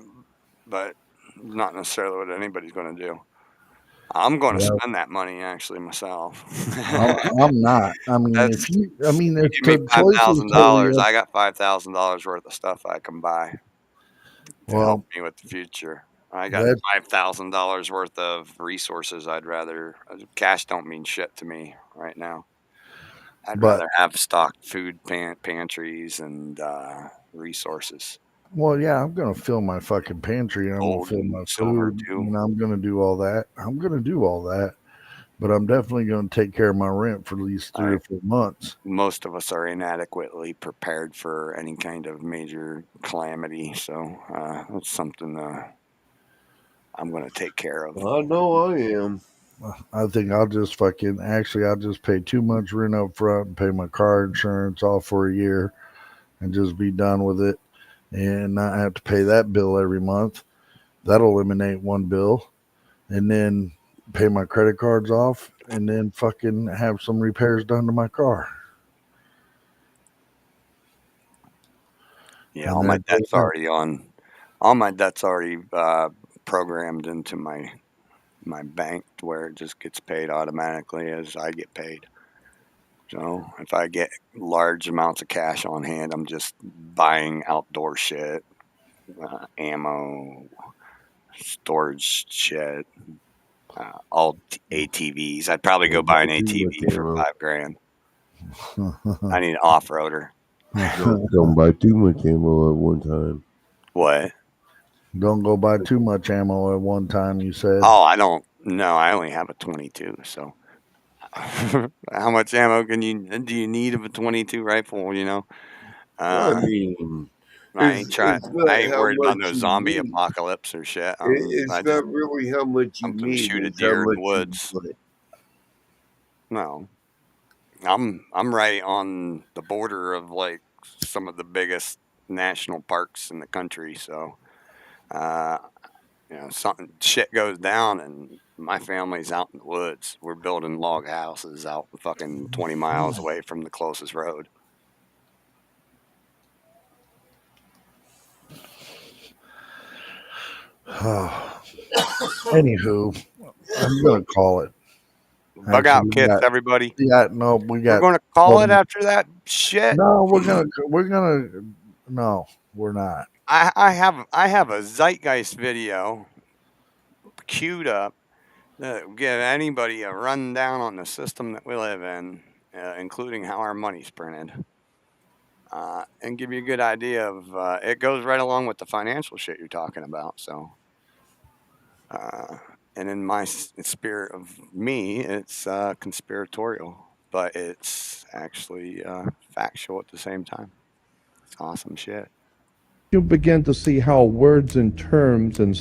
but not necessarily what anybody's going to do. I'm going to Yeah. spend that money actually myself. I'm not. I mean, That's if you if give me the choice is totally $5,000, up, I got $5,000 worth of stuff I can buy to help well, me with the future. I got that $5,000 worth of resources. I'd rather cash don't mean shit to me right now. I'd but rather have stocked food pantries and resources, well, yeah, I'm gonna fill my fucking pantry. I'm gonna gold fill and my silver food. too. I'm gonna do all that. But I'm definitely gonna take care of my rent for at least 3 or 4 months. Most of us are inadequately prepared for any kind of major calamity, so that's something I'm going to take care of. I know I am. I think I'll just pay too much rent up front and pay my car insurance off for a year and just be done with it and not have to pay that bill every month. That'll eliminate one bill, and then pay my credit cards off and then fucking have some repairs done to my car. Yeah, And all then my it goes up. all my debt's already programmed into my bank to where it just gets paid automatically as I get paid. So if I get large amounts of cash on hand, I'm just buying outdoor shit, ammo, storage shit, all ATVs. I'd probably go Don't buy buy an too much ATV for ammo. $5,000. I need an off-roader. Don't buy too much ammo at one time. What? Don't go buy too much ammo at one time, you said. Oh, I don't. No, I only have a 22. So, how much ammo do you need of a 22 rifle? I Uh, mean, it's not I ain't how worried about much no you zombie need. apocalypse or shit. It's I just not really how much you something to need. shoot a It's how deer in much the you woods. want. No, I'm right on the border of like some of the biggest national parks in the country. So, uh, something shit goes down and my family's out in the woods. We're building log houses out fucking 20 miles away from the closest road. Anywho, I'm gonna call it. Bug Actually, out kits, everybody. we We're got going to call 12 it after that shit. No, no, we're not. I have a Zeitgeist video queued up that give anybody a rundown on the system that we live in, including how our money's printed. And give you a good idea of it goes right along with the financial shit you're talking about. So, and in my spirit of me, it's conspiratorial, but it's actually factual at the same time. It's awesome shit. You begin to see how words and terms and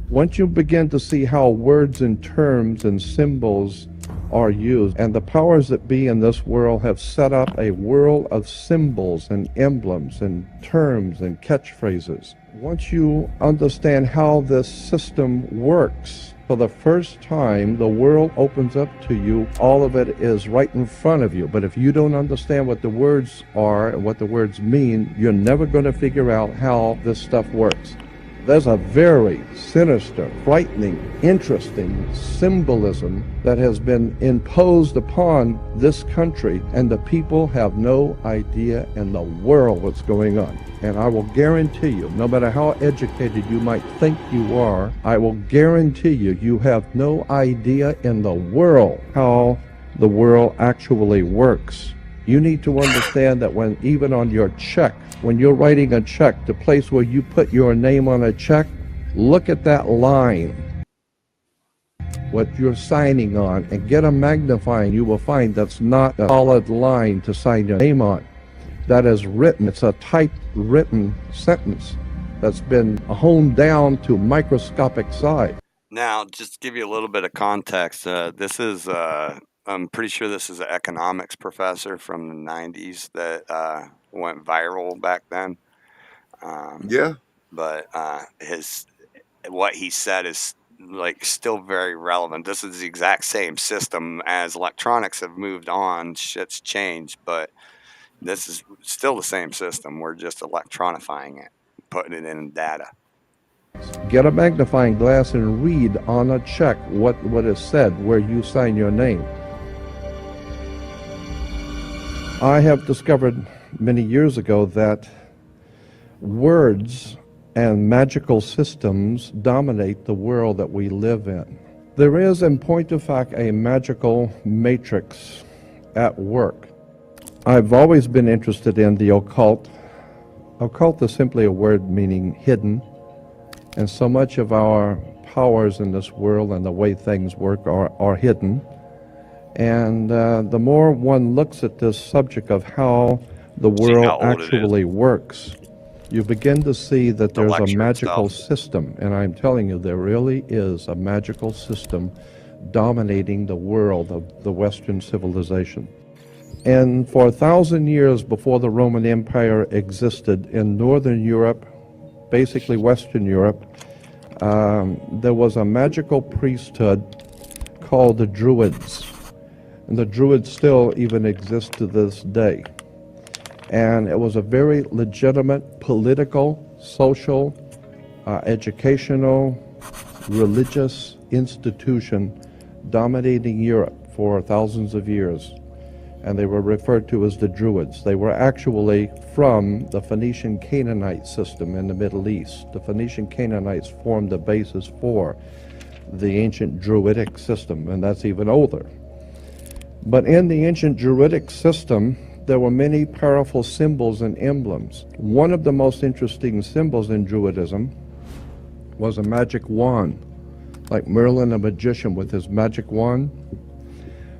once you begin to see how words and terms and symbols are used, and the powers that be in this world have set up a world of symbols and emblems and terms and catchphrases. Once you understand how this system works, for the first time, the world opens up to you. All of it is right in front of you. But if you don't understand what the words are and what the words mean, you're never going to figure out how this stuff works. There's a very sinister, frightening, interesting symbolism that has been imposed upon this country, and the people have no idea in the world what's going on. And I will guarantee you, no matter how educated you might think you are, I will guarantee you, you have no idea in the world how the world actually works. You need to understand that when even on your check, when you're writing a check, the place where you put your name on a check, look at that line, what you're signing on, and get a magnifying. You will find that's not a solid line to sign your name on. That is written. It's a typewritten sentence that's been honed down to microscopic size. Now, just to give you a little bit of context, this is I'm pretty sure this is an economics professor from the 90s that went viral back then. Yeah. But what he said is like still very relevant. This is the exact same system. As electronics have moved on, shit's changed, but this is still the same system. We're just electronifying it, putting it in data. Get a magnifying glass and read on a check what is said where you sign your name. I have discovered many years ago that words and magical systems dominate the world that we live in. There is, in point of fact, a magical matrix at work. I've always been interested in the occult. Occult is simply a word meaning hidden, and so much of our powers in this world and the way things work are hidden. And the more one looks at this subject of how the world actually works, you begin to see that there's a magical system. And I'm telling you, there really is a magical system dominating the world of the Western civilization. And for 1,000 years before the Roman Empire existed in Northern Europe, basically Western Europe, there was a magical priesthood called the Druids. And the Druids still even exist to this day. And it was a very legitimate political, social, educational, religious institution dominating Europe for thousands of years. And they were referred to as the Druids. They were actually from the Phoenician Canaanite system in the Middle East. The Phoenician Canaanites formed the basis for the ancient Druidic system, and that's even older. But in the ancient Druidic system, there were many powerful symbols and emblems. One of the most interesting symbols in Druidism was a magic wand, like Merlin, a magician with his magic wand.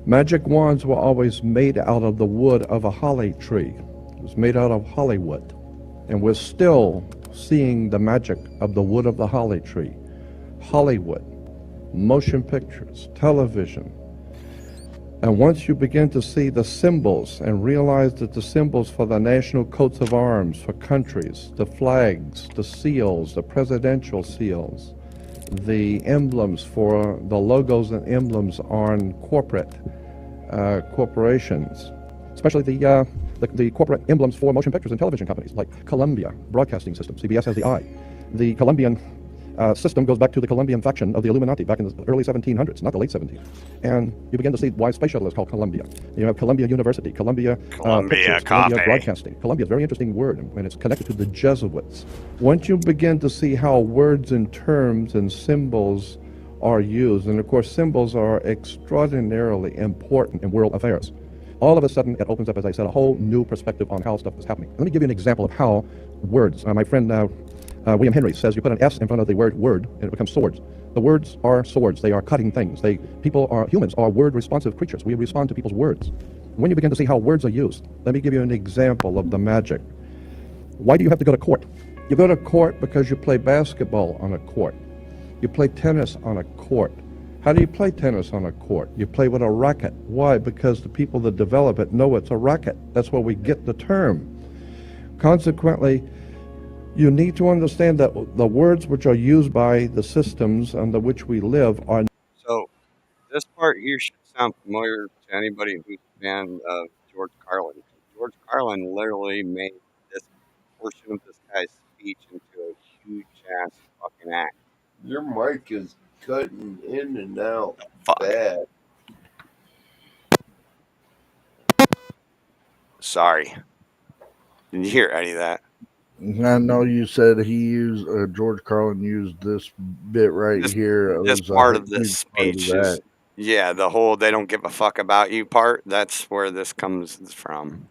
Magic wands were always made out of the wood of a holly tree. It was made out of hollywood. And we're still seeing the magic of the wood of the holly tree. Hollywood, motion pictures, television. And once you begin to see the symbols and realize that the symbols for the national coats of arms for countries, the flags, the seals, the presidential seals, the emblems for the logos and emblems on corporations, especially the corporate emblems for motion pictures and television companies like Columbia Broadcasting System. CBS has the I. The Colombian system goes back to the Colombian faction of the Illuminati back in the early 1700s, not the late 1700s. And you begin to see why Space Shuttle is called Columbia. You have Columbia University, Columbia Pictures, Columbia Broadcasting. Columbia is a very interesting word, and it's connected to the Jesuits. Once you begin to see how words and terms and symbols are used, and of course symbols are extraordinarily important in world affairs, all of a sudden it opens up, as I said, a whole new perspective on how stuff is happening. Let me give you an example of how words, my friend William Henry says you put an S in front of the word word and it becomes swords. The words are swords. They are cutting things. Humans are word responsive creatures. We respond to people's words. When you begin to see how words are used, let me give you an example of the magic. Why do you have to go to court? You go to court because you play basketball on a court. You play tennis on a court. How do you play tennis on a court? You play with a racket. Why? Because the people that develop it know it's a racket. That's where we get the term. Consequently, you need to understand that the words which are used by the systems under which we live are... So this part here should sound familiar to anybody who's a fan of George Carlin. George Carlin literally made this portion of this guy's speech into a huge ass fucking act. Your mic is cutting in and out Fuck. bad. Sorry. Didn't you hear any of that? I know you said he used George Carlin used this bit right here. It This was part a of this huge part of speech that. is, yeah, the whole "they don't give a fuck about you" part. That's where this comes from.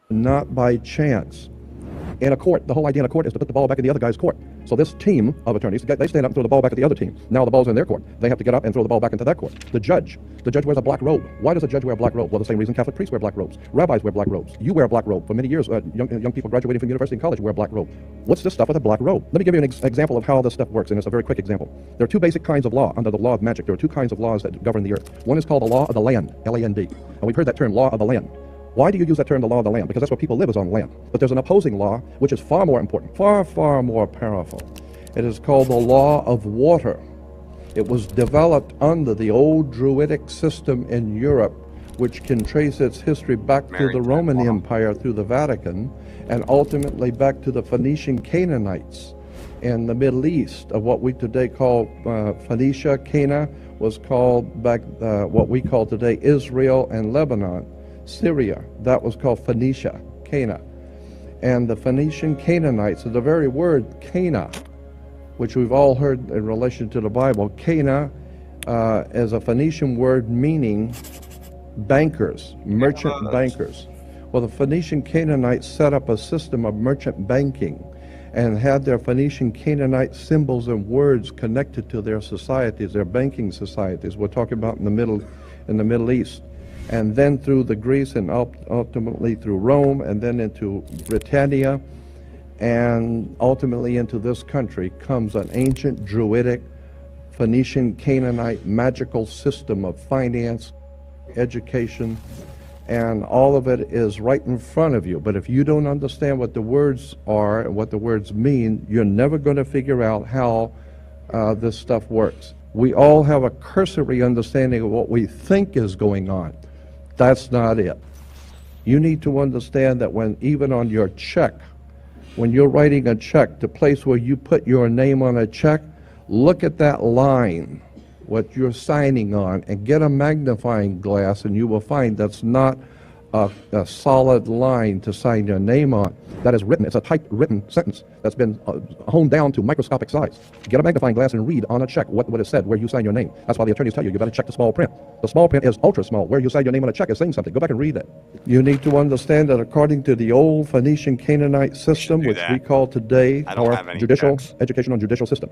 Not by chance. In a court, the whole idea in a court is to put the ball back in the other guy's court. So this team of attorneys, they stand up and throw the ball back at the other team. Now the ball's in their court. They have to get up and throw the ball back into that court. The judge wears a black robe. Why does a judge wear a black robe? Well, the same reason Catholic priests wear black robes. Rabbis wear black robes. You wear a black robe. For many years, young people graduating from university and college wear a black robe. What's this stuff with a black robe? Let me give you an example of how this stuff works, and it's a very quick example. There are two basic kinds of law under the law of magic. There are two kinds of laws that govern the earth. One is called the law of the land, L-A-N-D. And we've heard that term, law of the land. Why do you use that term, the law of the land? Because that's where people live, is on land. But there's an opposing law, which is far more important, far, far more powerful. It is called the law of water. It was developed under the old Druidic system in Europe, which can trace its history back to the Roman Empire through the Vatican, and ultimately back to the Phoenician Canaanites in the Middle East, of what we today call Phoenicia. Cana was called back what we call today Israel and Lebanon. Syria, that was called Phoenicia, Cana. And the Phoenician Canaanites, the very word Cana, which we've all heard in relation to the Bible, Cana is a Phoenician word meaning bankers, merchant bankers. Well, the Phoenician Canaanites set up a system of merchant banking and had their Phoenician Canaanite symbols and words connected to their societies, their banking societies. We're talking about in the Middle East. And then through the Greece, and ultimately through Rome, and then into Britannia, and ultimately into this country comes an ancient Druidic Phoenician Canaanite magical system of finance, education, and all of it is right in front of you. But if you don't understand what the words are and what the words mean, you're never going to figure out how this stuff works. We all have a cursory understanding of what we think is going on. That's not it. You need to understand that when even on your check, when you're writing a check, the place where you put your name on a check, look at that line, what you're signing on, and get a magnifying glass, and you will find that's not a solid line to sign your name on. That is written. It's a typewritten sentence that's been honed down to microscopic size. Get a magnifying glass and read on a check what it said, where you sign your name. That's why the attorneys tell you got to check the small print. The small print is ultra small. Where you sign your name on a check is saying something. Go back and read it. You need to understand that according to the old Phoenician Canaanite system, which we call today our educational system,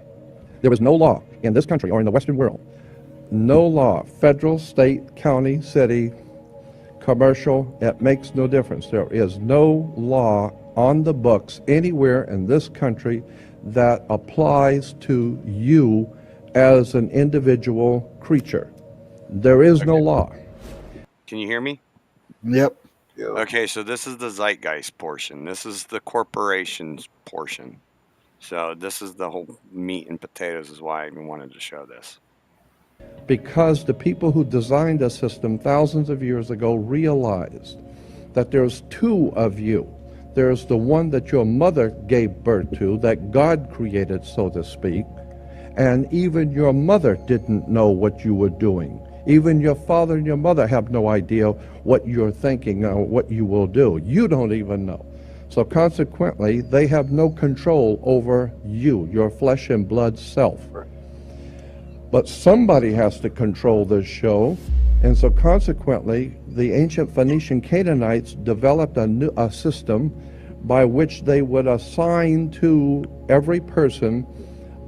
there is no law in this country or in the Western world, no law, federal, state, county, city, commercial, it makes no difference. There is no law on the books anywhere in this country that applies to you as an individual creature. There is no law. Can you hear me? Yep. Okay, so this is the zeitgeist portion. This is the corporations portion. So this is the whole meat and potatoes is why I even wanted to show this. Because the people who designed the system thousands of years ago realized that there's two of you. There's the one that your mother gave birth to, that God created, so to speak, and even your mother didn't know what you were doing. Even your father and your mother have no idea what you're thinking or what you will do. You don't even know. So consequently, they have no control over you, your flesh and blood self. But somebody has to control this show, and so consequently, the ancient Phoenician Canaanites developed a system by which they would assign to every person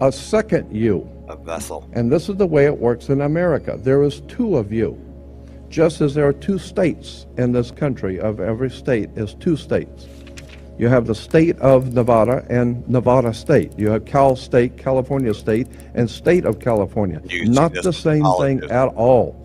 a second you. A vessel. And this is the way it works in America. There is two of you, just as there are two states in this country. Of every state is two states. You have the state of Nevada and Nevada State. You have Cal State, California State, and State of California. Not the same thing at all.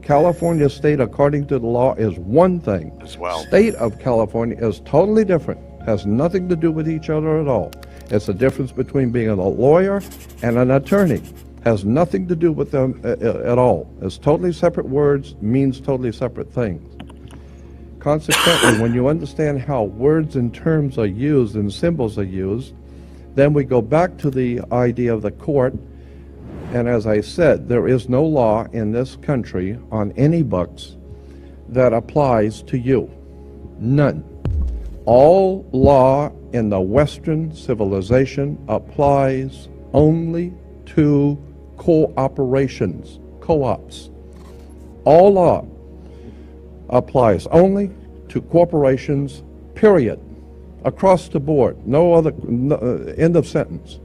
California State, according to the law, is one thing. As well. State of California is totally different. Has nothing to do with each other at all. It's the difference between being a lawyer and an attorney. Has nothing to do with them at all. It's totally separate words, means totally separate things. Consequently, when you understand how words and terms are used and symbols are used, Then we go back to the idea of the court, and as I said, there is no law in this country on any books that applies to you. None. All law in the Western civilization applies only to cooperations, co-ops. All law applies only to corporations, period. Across the board, no other, end of sentence.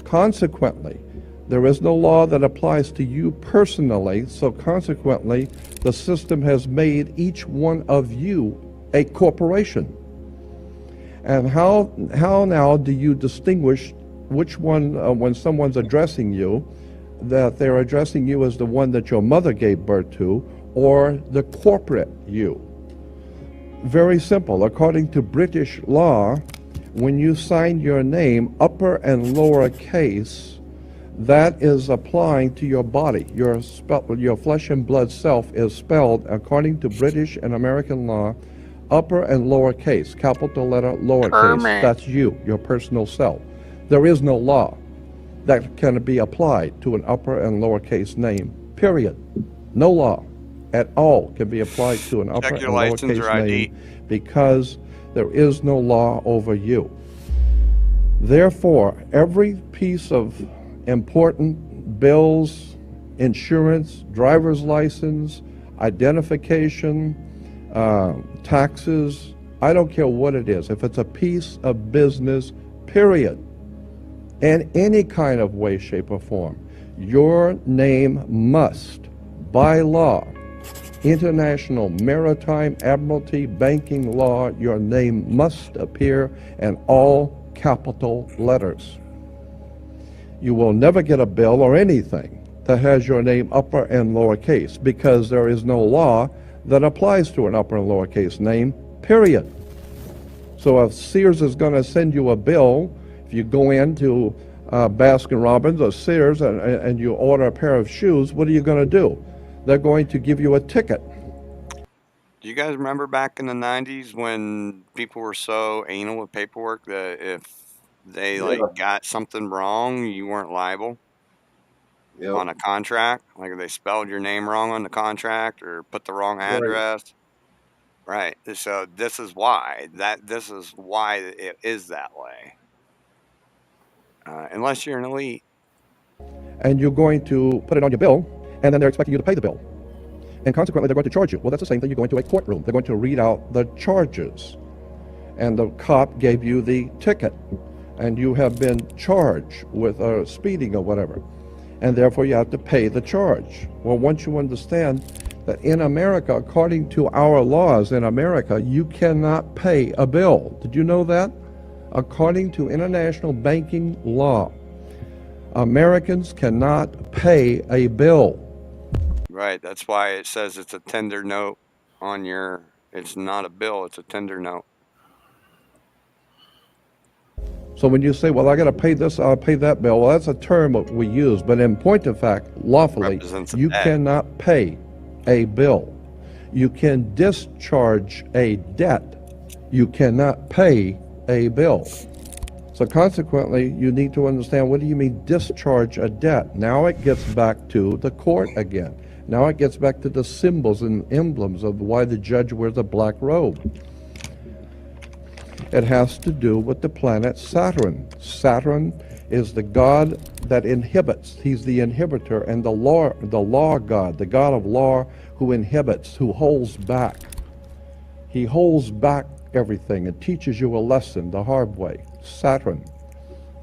Consequently, there is no law that applies to you personally, so consequently, the system has made each one of you a corporation. And how now do you distinguish which one, when someone's addressing you, that they're addressing you as the one that your mother gave birth to, or the corporate you? Very simple. According to British law, when you sign your name, upper and lower case, that is applying to your body. Your flesh and blood self is spelled, according to British and American law, upper and lower case, capital letter, lower case. That's you, your personal self. There is no law that can be applied to an upper and lower case name, period. No law at all can be applied to an upper and lower case name because there is no law over you. Therefore, every piece of important bills, insurance, driver's license, identification, taxes, I don't care what it is, if it's a piece of business, period, in any kind of way, shape, or form, your name must, by law, international maritime admiralty banking law, your name must appear in all capital letters. You will never get a bill or anything that has your name upper and lower case because there is no law that applies to an upper and lower case name, period. So if Sears is going to send you a bill, if you go into Baskin Robbins or Sears and you order a pair of shoes, what are you going to do? They're going to give you a ticket. Do you guys remember back in the 90s when people were so anal with paperwork that if they got something wrong, you weren't liable on a contract? Like if they spelled your name wrong on the contract or put the wrong address. Right. So this is why it is that way. Unless you're an elite. And you're going to put it on your bill, and then they're expecting you to pay the bill. And consequently, they're going to charge you. Well, that's the same thing. You go into a courtroom. They're going to read out the charges. And the cop gave you the ticket. And you have been charged with speeding or whatever. And therefore, you have to pay the charge. Well, once you understand that in America, according to our laws in America, you cannot pay a bill. Did you know that? According to international banking law, Americans cannot pay a bill. Right. That's why it says it's a tender note on your, it's not a bill, it's a tender note. So when you say, well, I got to pay this, I'll pay that bill, well, that's a term that we use. But in point of fact, lawfully, you cannot pay a bill. You can discharge a debt. You cannot pay a bill. So consequently, you need to understand, what do you mean discharge a debt? Now it gets back to the court again. Now it gets back to the symbols and emblems of why the judge wears a black robe. It has to do with the planet Saturn. Saturn is the god that inhibits. He's the inhibitor and the law god, the god of law who inhibits, who holds back. He holds back everything and teaches you a lesson the hard way. Saturn.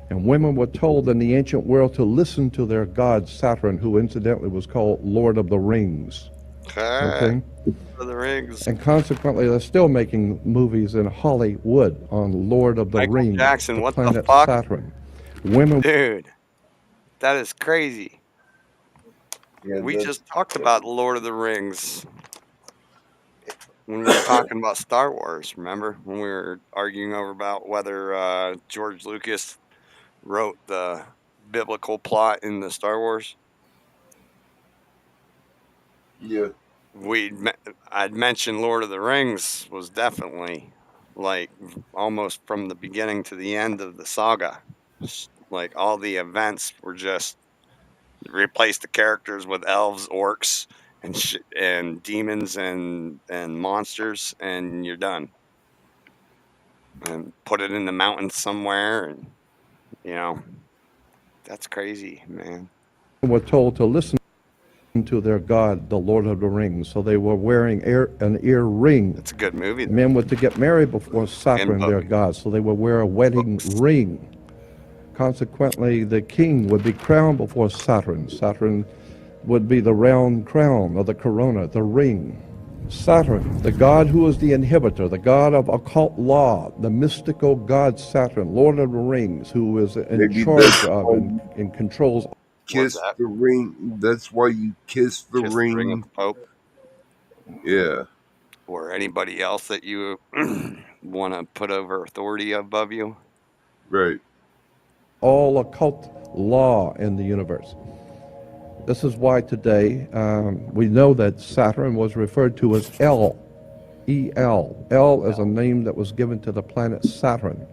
And women were told in the ancient world to listen to their god Saturn, who incidentally was called Lord of the Rings. Okay? Lord of the Rings. And consequently, they're still making movies in Hollywood on Lord of the Rings. Jackson, the what planet the fuck? Saturn. Women. Dude, that is crazy. Yeah, we just talked about Lord of the Rings when we were talking about Star Wars, remember? When we were arguing over about whether George Lucas wrote the biblical plot in the Star Wars. Yeah. I'd mentioned Lord of the Rings was definitely like almost from the beginning to the end of the saga. Like all the events were just replace the characters with elves, orcs, and demons and monsters, and you're done. And put it in the mountains somewhere, and you know that's crazy, man. Were told to listen to their God, the Lord of the Rings. So they were wearing an ear ring. It's a good movie. Men were to get married before Saturn, their god, so they would wear a wedding ring. Consequently, the king would be crowned before Saturn. Saturn would be the round crown or the corona, the ring. Saturn, the god who is the inhibitor, the god of occult law, the mystical god Saturn, Lord of the Rings, who is in charge of and controls. Kiss the ring. That's why you kiss the ring. Of the Pope. Yeah. Or anybody else that you want to put over authority above you. Right. All occult law in the universe. This is why today we know that Saturn was referred to as El, E-L. El is a name that was given to the planet Saturn.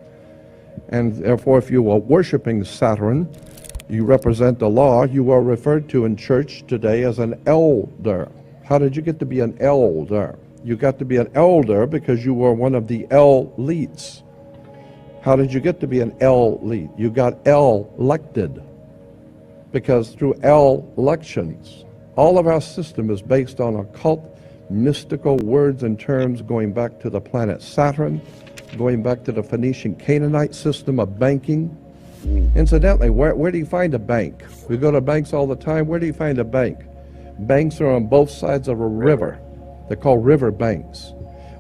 And therefore, if you are worshiping Saturn, you represent the law, you are referred to in church today as an elder. How did you get to be an elder? You got to be an elder because you were one of the elites. How did you get to be an elite? You got elected. Because through elections, all of our system is based on occult, mystical words and terms going back to the planet Saturn, going back to the Phoenician Canaanite system of banking. Incidentally, where do you find a bank? We go to banks all the time. Where do you find a bank? Banks are on both sides of a river. They're called river banks.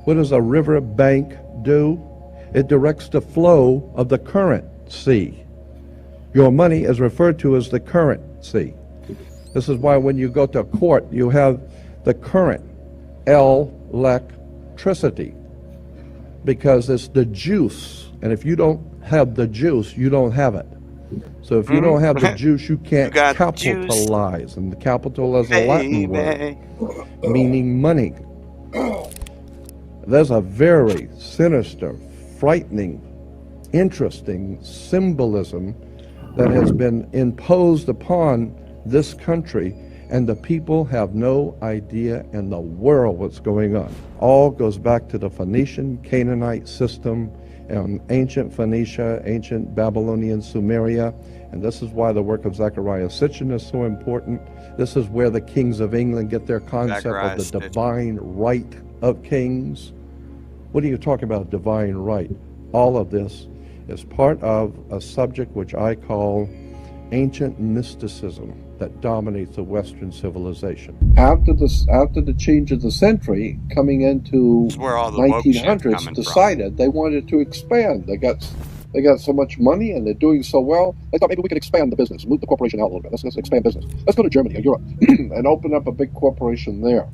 What does a river bank do? It directs the flow of the currency. Your money is referred to as the currency. This is why when you go to court, you have the current, electricity, because it's the juice. And if you don't have the juice, you don't have it. So if you don't have the juice, you can't capitalize. Juice. And the capital is a Latin word, meaning money. There's a very sinister, frightening, interesting symbolism that has been imposed upon this country, and the people have no idea in the world what's going on. All goes back to the Phoenician Canaanite system, ancient Phoenicia, ancient Babylonian Sumeria, and this is why the work of Zechariah Sitchin is so important. This is where the kings of England get their concept of the divine right of kings. What are you talking about, divine right? All of this is part of a subject which I call ancient mysticism that dominates the Western civilization. After the change of the century, coming into 1900s, decided they wanted to expand. They got so much money and they're doing so well. They thought maybe we could expand the business, move the corporation out a little bit. Let's expand business. Let's go to Germany or Europe and open up a big corporation there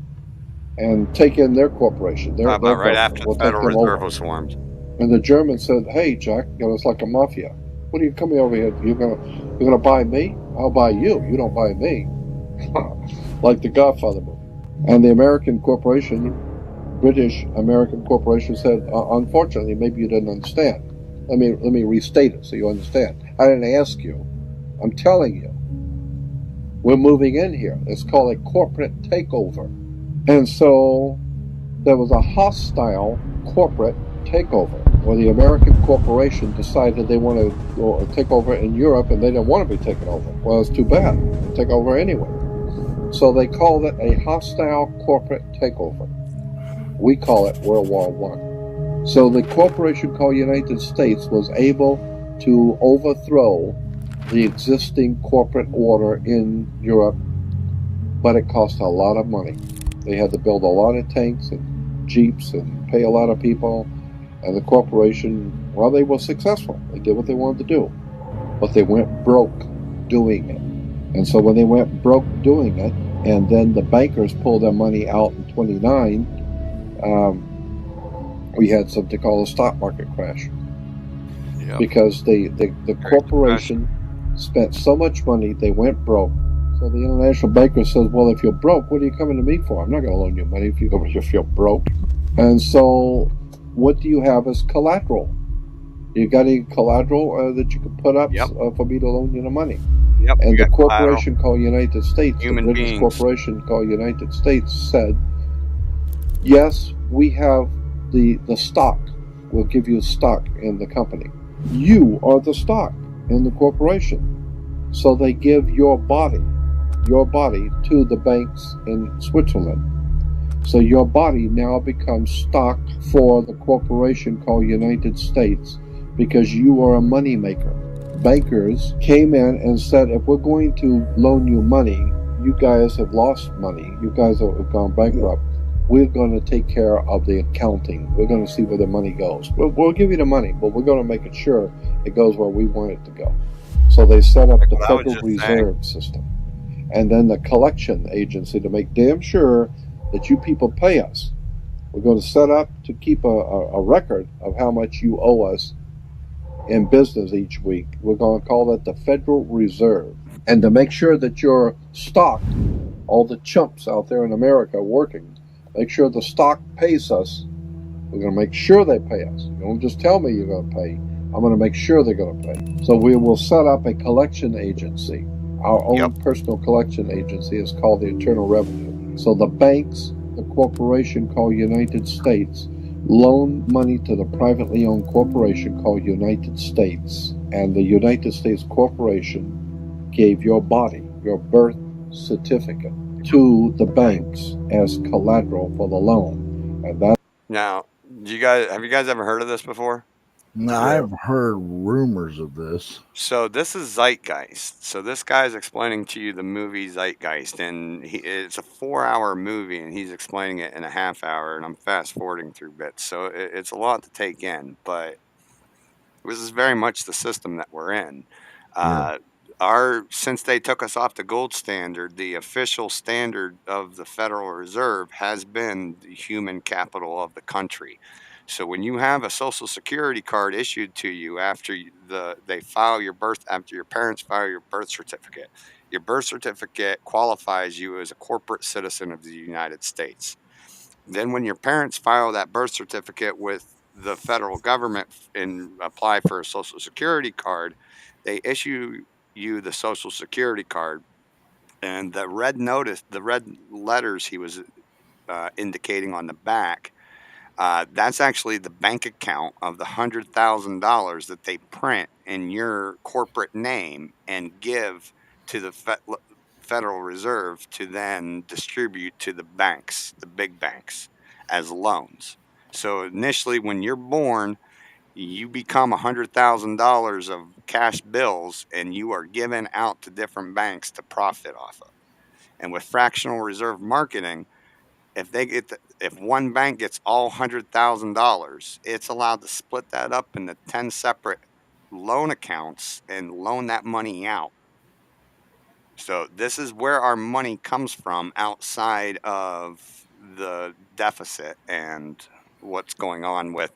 and take in their corporation. Right after the Federal Reserve was formed. And the Germans said, "Hey, Jack, it's like a mafia. What are you coming over here? You're gonna buy me? I'll buy you. You don't buy me." Like the Godfather movie. And the American corporation, British American corporation, said, "Unfortunately, maybe you didn't understand. Let me restate it so you understand. I didn't ask you. I'm telling you. We're moving in here. It's called a corporate takeover." And so there was a hostile corporate takeover, where the American corporation decided they want to go take over in Europe, and they didn't want to be taken over. Well, it's too bad. Take over anyway. So they called it a hostile corporate takeover. We call it World War I. So the corporation called United States was able to overthrow the existing corporate order in Europe, but it cost a lot of money. They had to build a lot of tanks and jeeps and pay a lot of people. And the corporation, well, they were successful. They did what they wanted to do. But they went broke doing it. And so when they went broke doing it, and then the bankers pulled their money out in 29, we had something called a stock market crash. Yep. Because the corporation spent so much money, they went broke. So the international banker says, "Well, if you're broke, what are you coming to me for? I'm not going to loan you money if you're broke." And so what do you have as collateral? You got any collateral that you can put up for me to loan you the money? Yep. And the corporation called United States, the British beings. corporation called United States, said, yes, we have the stock. We'll give you stock in the company. You are the stock in the corporation. So they give your body to the banks in Switzerland. So your body now becomes stock for the corporation called United States because you are a money maker. Bankers came in and said, if we're going to loan you money, you guys have lost money, you guys have gone bankrupt, we're going to take care of the accounting. We're going to see where the money goes. We'll give you the money, but we're going to make it sure it goes where we want it to go. So they set up the Federal Reserve System and then the collection agency to make damn sure that you people pay us. We're going to set up to keep a record of how much you owe us in business each week. We're going to call that the Federal Reserve. And to make sure that your stock, all the chumps out there in America working, make sure the stock pays us. We're going to make sure they pay us. You don't just tell me you're going to pay. I'm going to make sure they're going to pay. So we will set up a collection agency. Our own personal collection agency is called the Internal Revenue. So the banks, the corporation called United States, loan money to the privately owned corporation called United States. And the United States Corporation gave your body, your birth certificate, to the banks as collateral for the loan. And that. Now, have you guys ever heard of this before? No, I've heard rumors of this. So this is Zeitgeist. So this guy's explaining to you the movie Zeitgeist, and it's a 4-hour movie, and he's explaining it in a half hour, and I'm fast forwarding through bits. So it's a lot to take in, but this is very much the system that we're in. Since they took us off the gold standard, the official standard of the Federal Reserve has been the human capital of the country. So when you have a Social Security card issued to you after after your parents file your birth certificate qualifies you as a corporate citizen of the United States. Then when your parents file that birth certificate with the federal government and apply for a Social Security card, they issue you the Social Security card, and the red letters he was indicating on the back, that's actually the bank account of the $100,000 that they print in your corporate name and give to the Federal Reserve to then distribute to the banks, the big banks, as loans. So initially, when you're born, you become $100,000 of cash bills, and you are given out to different banks to profit off of. And with fractional reserve marketing, if one bank gets all $100,000, it's allowed to split that up into 10 separate loan accounts and loan that money out. So this is where our money comes from outside of the deficit and what's going on with,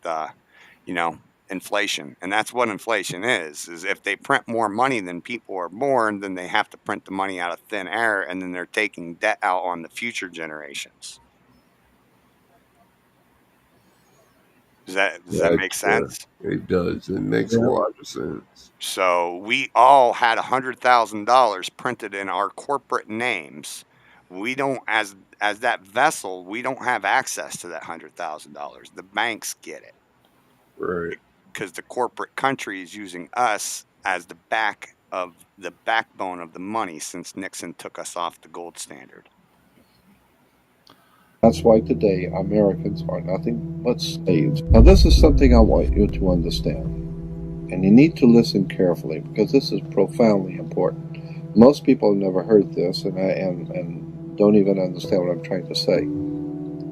inflation. And that's what inflation is if they print more money than people are born, then they have to print the money out of thin air, and then they're taking debt out on the future generations. Does that make sense? It does. It makes a lot of sense. So we all had $100,000 printed in our corporate names. We don't, as that vessel, we don't have access to that $100,000. The banks get it, right? Because the corporate country is using us as the backbone of the money since Nixon took us off the gold standard. That's why today Americans are nothing but slaves. Now this is something I want you to understand. And you need to listen carefully because this is profoundly important. Most people have never heard this and don't even understand what I'm trying to say.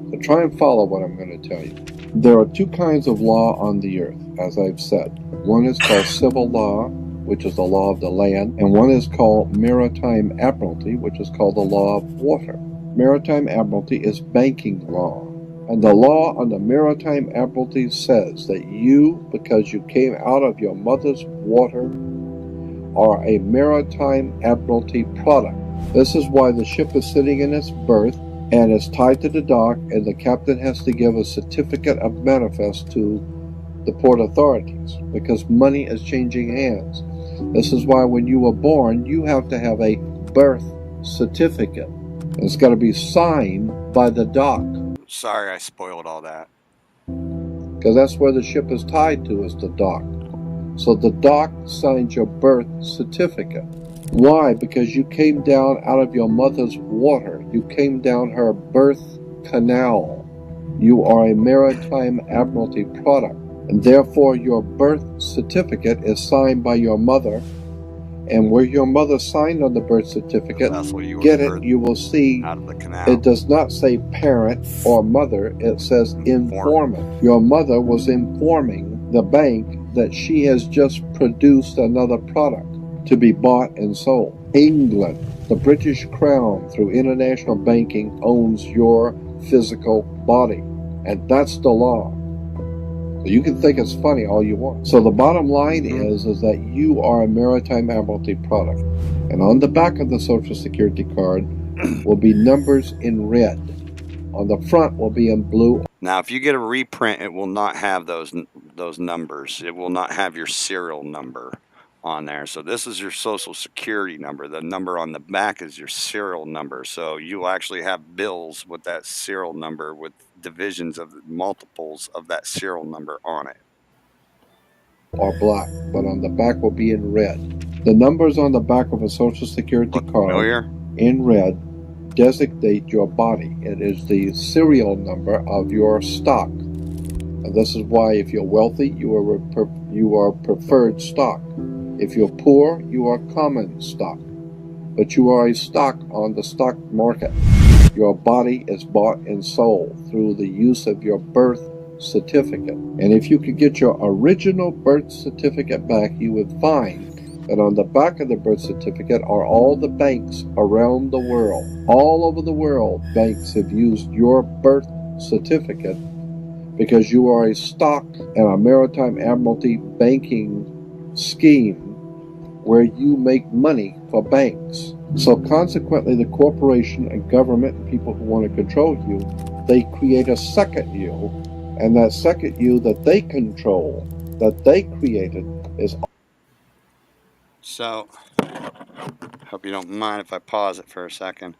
So try and follow what I'm going to tell you. There are two kinds of law on the earth, as I've said. One is called civil law, which is the law of the land, and one is called maritime admiralty, which is called the law of water. Maritime admiralty is banking law. And the law on the maritime admiralty says that you, because you came out of your mother's water, are a maritime admiralty product. This is why the ship is sitting in its berth and it's tied to the dock, and the captain has to give a certificate of manifest to the port authorities because money is changing hands. This is why when you were born, you have to have a birth certificate. And it's got to be signed by the dock. Sorry, I spoiled all that. Because that's where the ship is tied to, is the dock. So the dock signs your birth certificate. Why? Because you came down out of your mother's water. You came down her birth canal. You are a maritime admiralty product, and therefore your birth certificate is signed by your mother. And where your mother signed on the birth certificate, you will see it does not say parent or mother, it says informant. Your mother was informing the bank that she has just produced another product to be bought and sold. England, the British Crown, through international banking, owns your physical body, and that's the law. So you can think it's funny all you want. So the bottom line is that you are a maritime admiralty product, and on the back of the Social Security card will be numbers in red. On the front will be in blue. Now, if you get a reprint, it will not have those numbers. It will not have your serial number on there. So this is your Social Security number. The number on the back is your serial number. So you will actually have bills with that serial number with divisions of multiples of that serial number on it. Or black, but on the back will be in red. The numbers on the back of a Social Security card in red designate your body. It is the serial number of your stock. And this is why if you're wealthy, you are preferred stock. If you're poor, you are common stock. But you are a stock on the stock market. Your body is bought and sold through the use of your birth certificate. And if you could get your original birth certificate back, you would find that on the back of the birth certificate are all the banks around the world. All over the world, banks have used your birth certificate because you are a stock in a maritime admiralty banking scheme where you make money for banks. So consequently, the corporation and government and people who want to control you, they create a second you, and that second you that they control, that they created, is... So, hope you don't mind if I pause it for a second.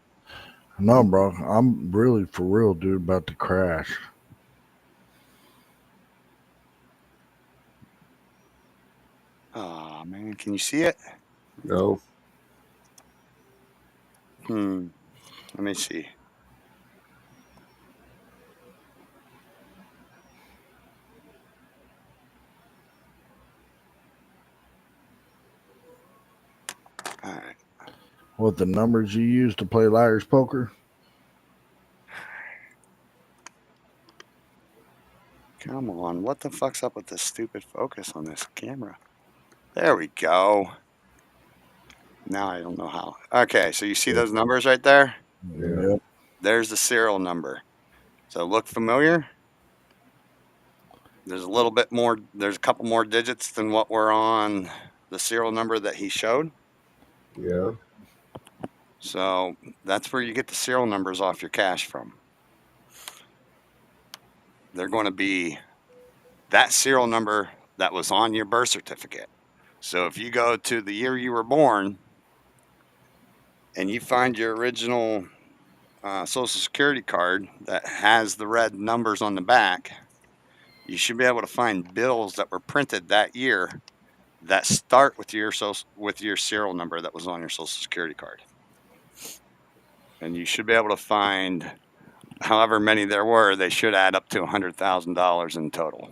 No, bro. I'm really for real, dude, about to crash. Oh, man. Can you see it? No. Let me see. All right. What, the numbers you use to play liar's poker? Come on. What the fuck's up with this stupid focus on this camera? There we go. Now I don't know how. Okay, so you see those numbers right there? Yeah. There's the serial number. So look familiar? There's a little bit more, there's a couple more digits than what were on the serial number that he showed. Yeah. So that's where you get the serial numbers off your cash from. They're going to be that serial number that was on your birth certificate. So if you go to the year you were born and you find your original Social Security card that has the red numbers on the back, you should be able to find bills that were printed that year that start with your serial number that was on your Social Security card. And you should be able to find however many there were. They should add up to $100,000 in total.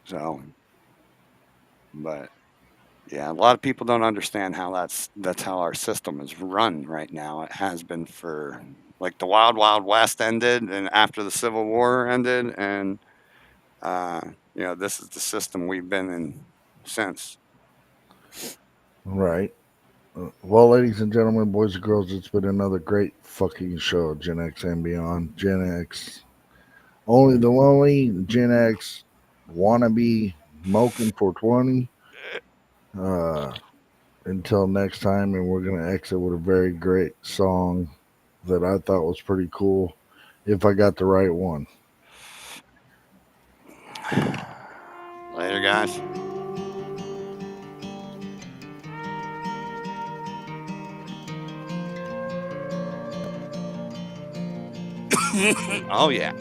So, but yeah, a lot of people don't understand how that's how our system is run right now. It has been for, like, the Wild Wild West ended, and after the Civil War ended, and this is the system we've been in since. Right. Well, ladies and gentlemen, boys and girls, it's been another great fucking show, Gen X and beyond. Gen X, only the lonely, Gen X, wannabe, Moken 420. Until next time, and we're going to exit with a very great song that I thought was pretty cool if I got the right one. Later, guys. Oh, yeah.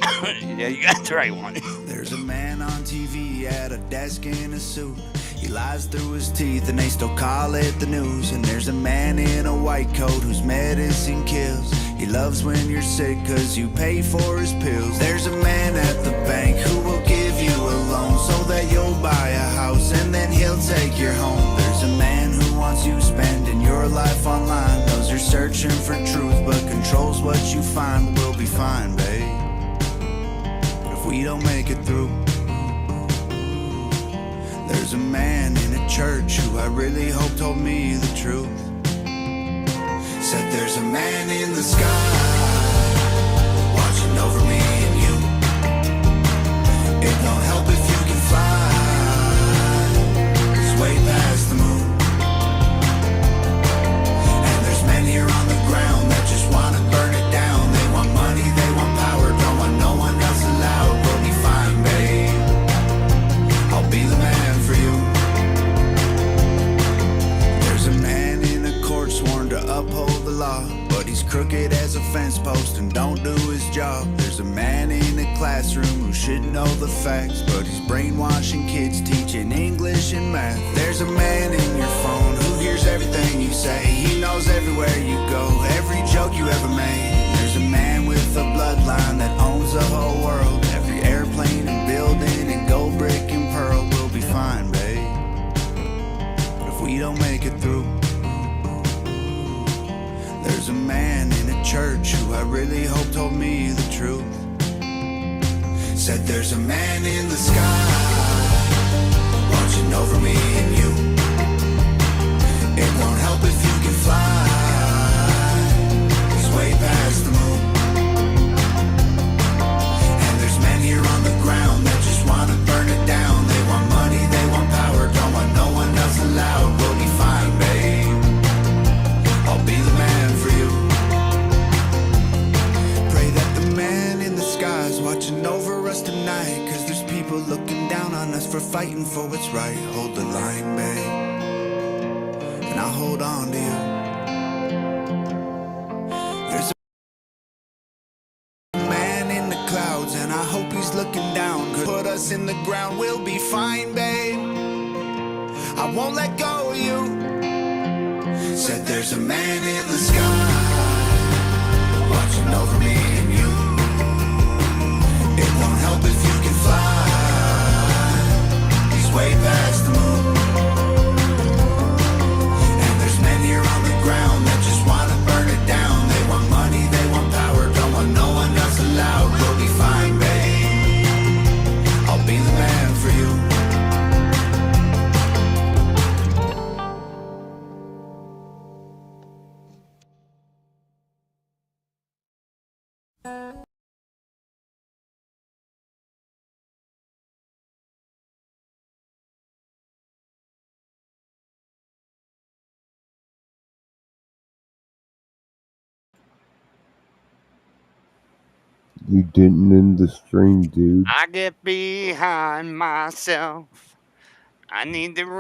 Yeah, you got the right one. There's a man on TV at a desk in a suit. He lies through his teeth and they still call it the news. And there's a man in a white coat whose medicine kills. He loves when you're sick cause you pay for his pills. There's a man at the bank who will give you a loan so that you'll buy a house and then he'll take your home. There's a man who wants you spending your life online. Knows you're searching for truth but controls what you find. We'll be fine, babe, if we don't make it through. There's a man in a church who I really hope told me the truth. Said there's a man in the sky watching over me and you. It don't help if you can fly, it's way past the moon. And there's men here on the ground that just wanna burn it down. They want money, they want power, don't want no one else allowed. We'll be fine, babe, I'll be the man for you. There's a man in a court sworn to uphold the law, but he's crooked as a fence post and don't do his job. There's a man in a classroom who should know the facts, but he's brainwashing kids, teaching English and math. There's a man in your phone who hears everything you say. He knows everywhere you go, every joke you ever made. There's a man with a bloodline that owns the whole world. Every airplane and building and gold, brick and pearl. We'll be fine, babe, if we don't make it through. There's a man in a church who I really hope told me the truth. Said there's a man in the sky watching over me and you. It won't help if you can fly, it's way past the moon. And there's men here on the ground that just wanna burn it down. They want money, they want power, don't want no one else allowed. We'll be fine, babe, I'll be the man for you. Pray that the man in the sky's watching over us tonight, cause there's people looking down on us for fighting for what's right. Hold the line, babe, and I'll hold on to you. There's a man in the clouds and I hope he's looking down. Could put us in the ground, we'll be fine, babe, I won't let go of you. Said there's a man in the sky watching over me and you. It won't help if you can fly, he's way past the moon. And there's men here on the ground that just wanna burn it down. They want money, they want power, don't want no one else allowed. We'll be fine, babe, I'll be the man for you. You didn't end the stream, dude. I get behind myself. I need to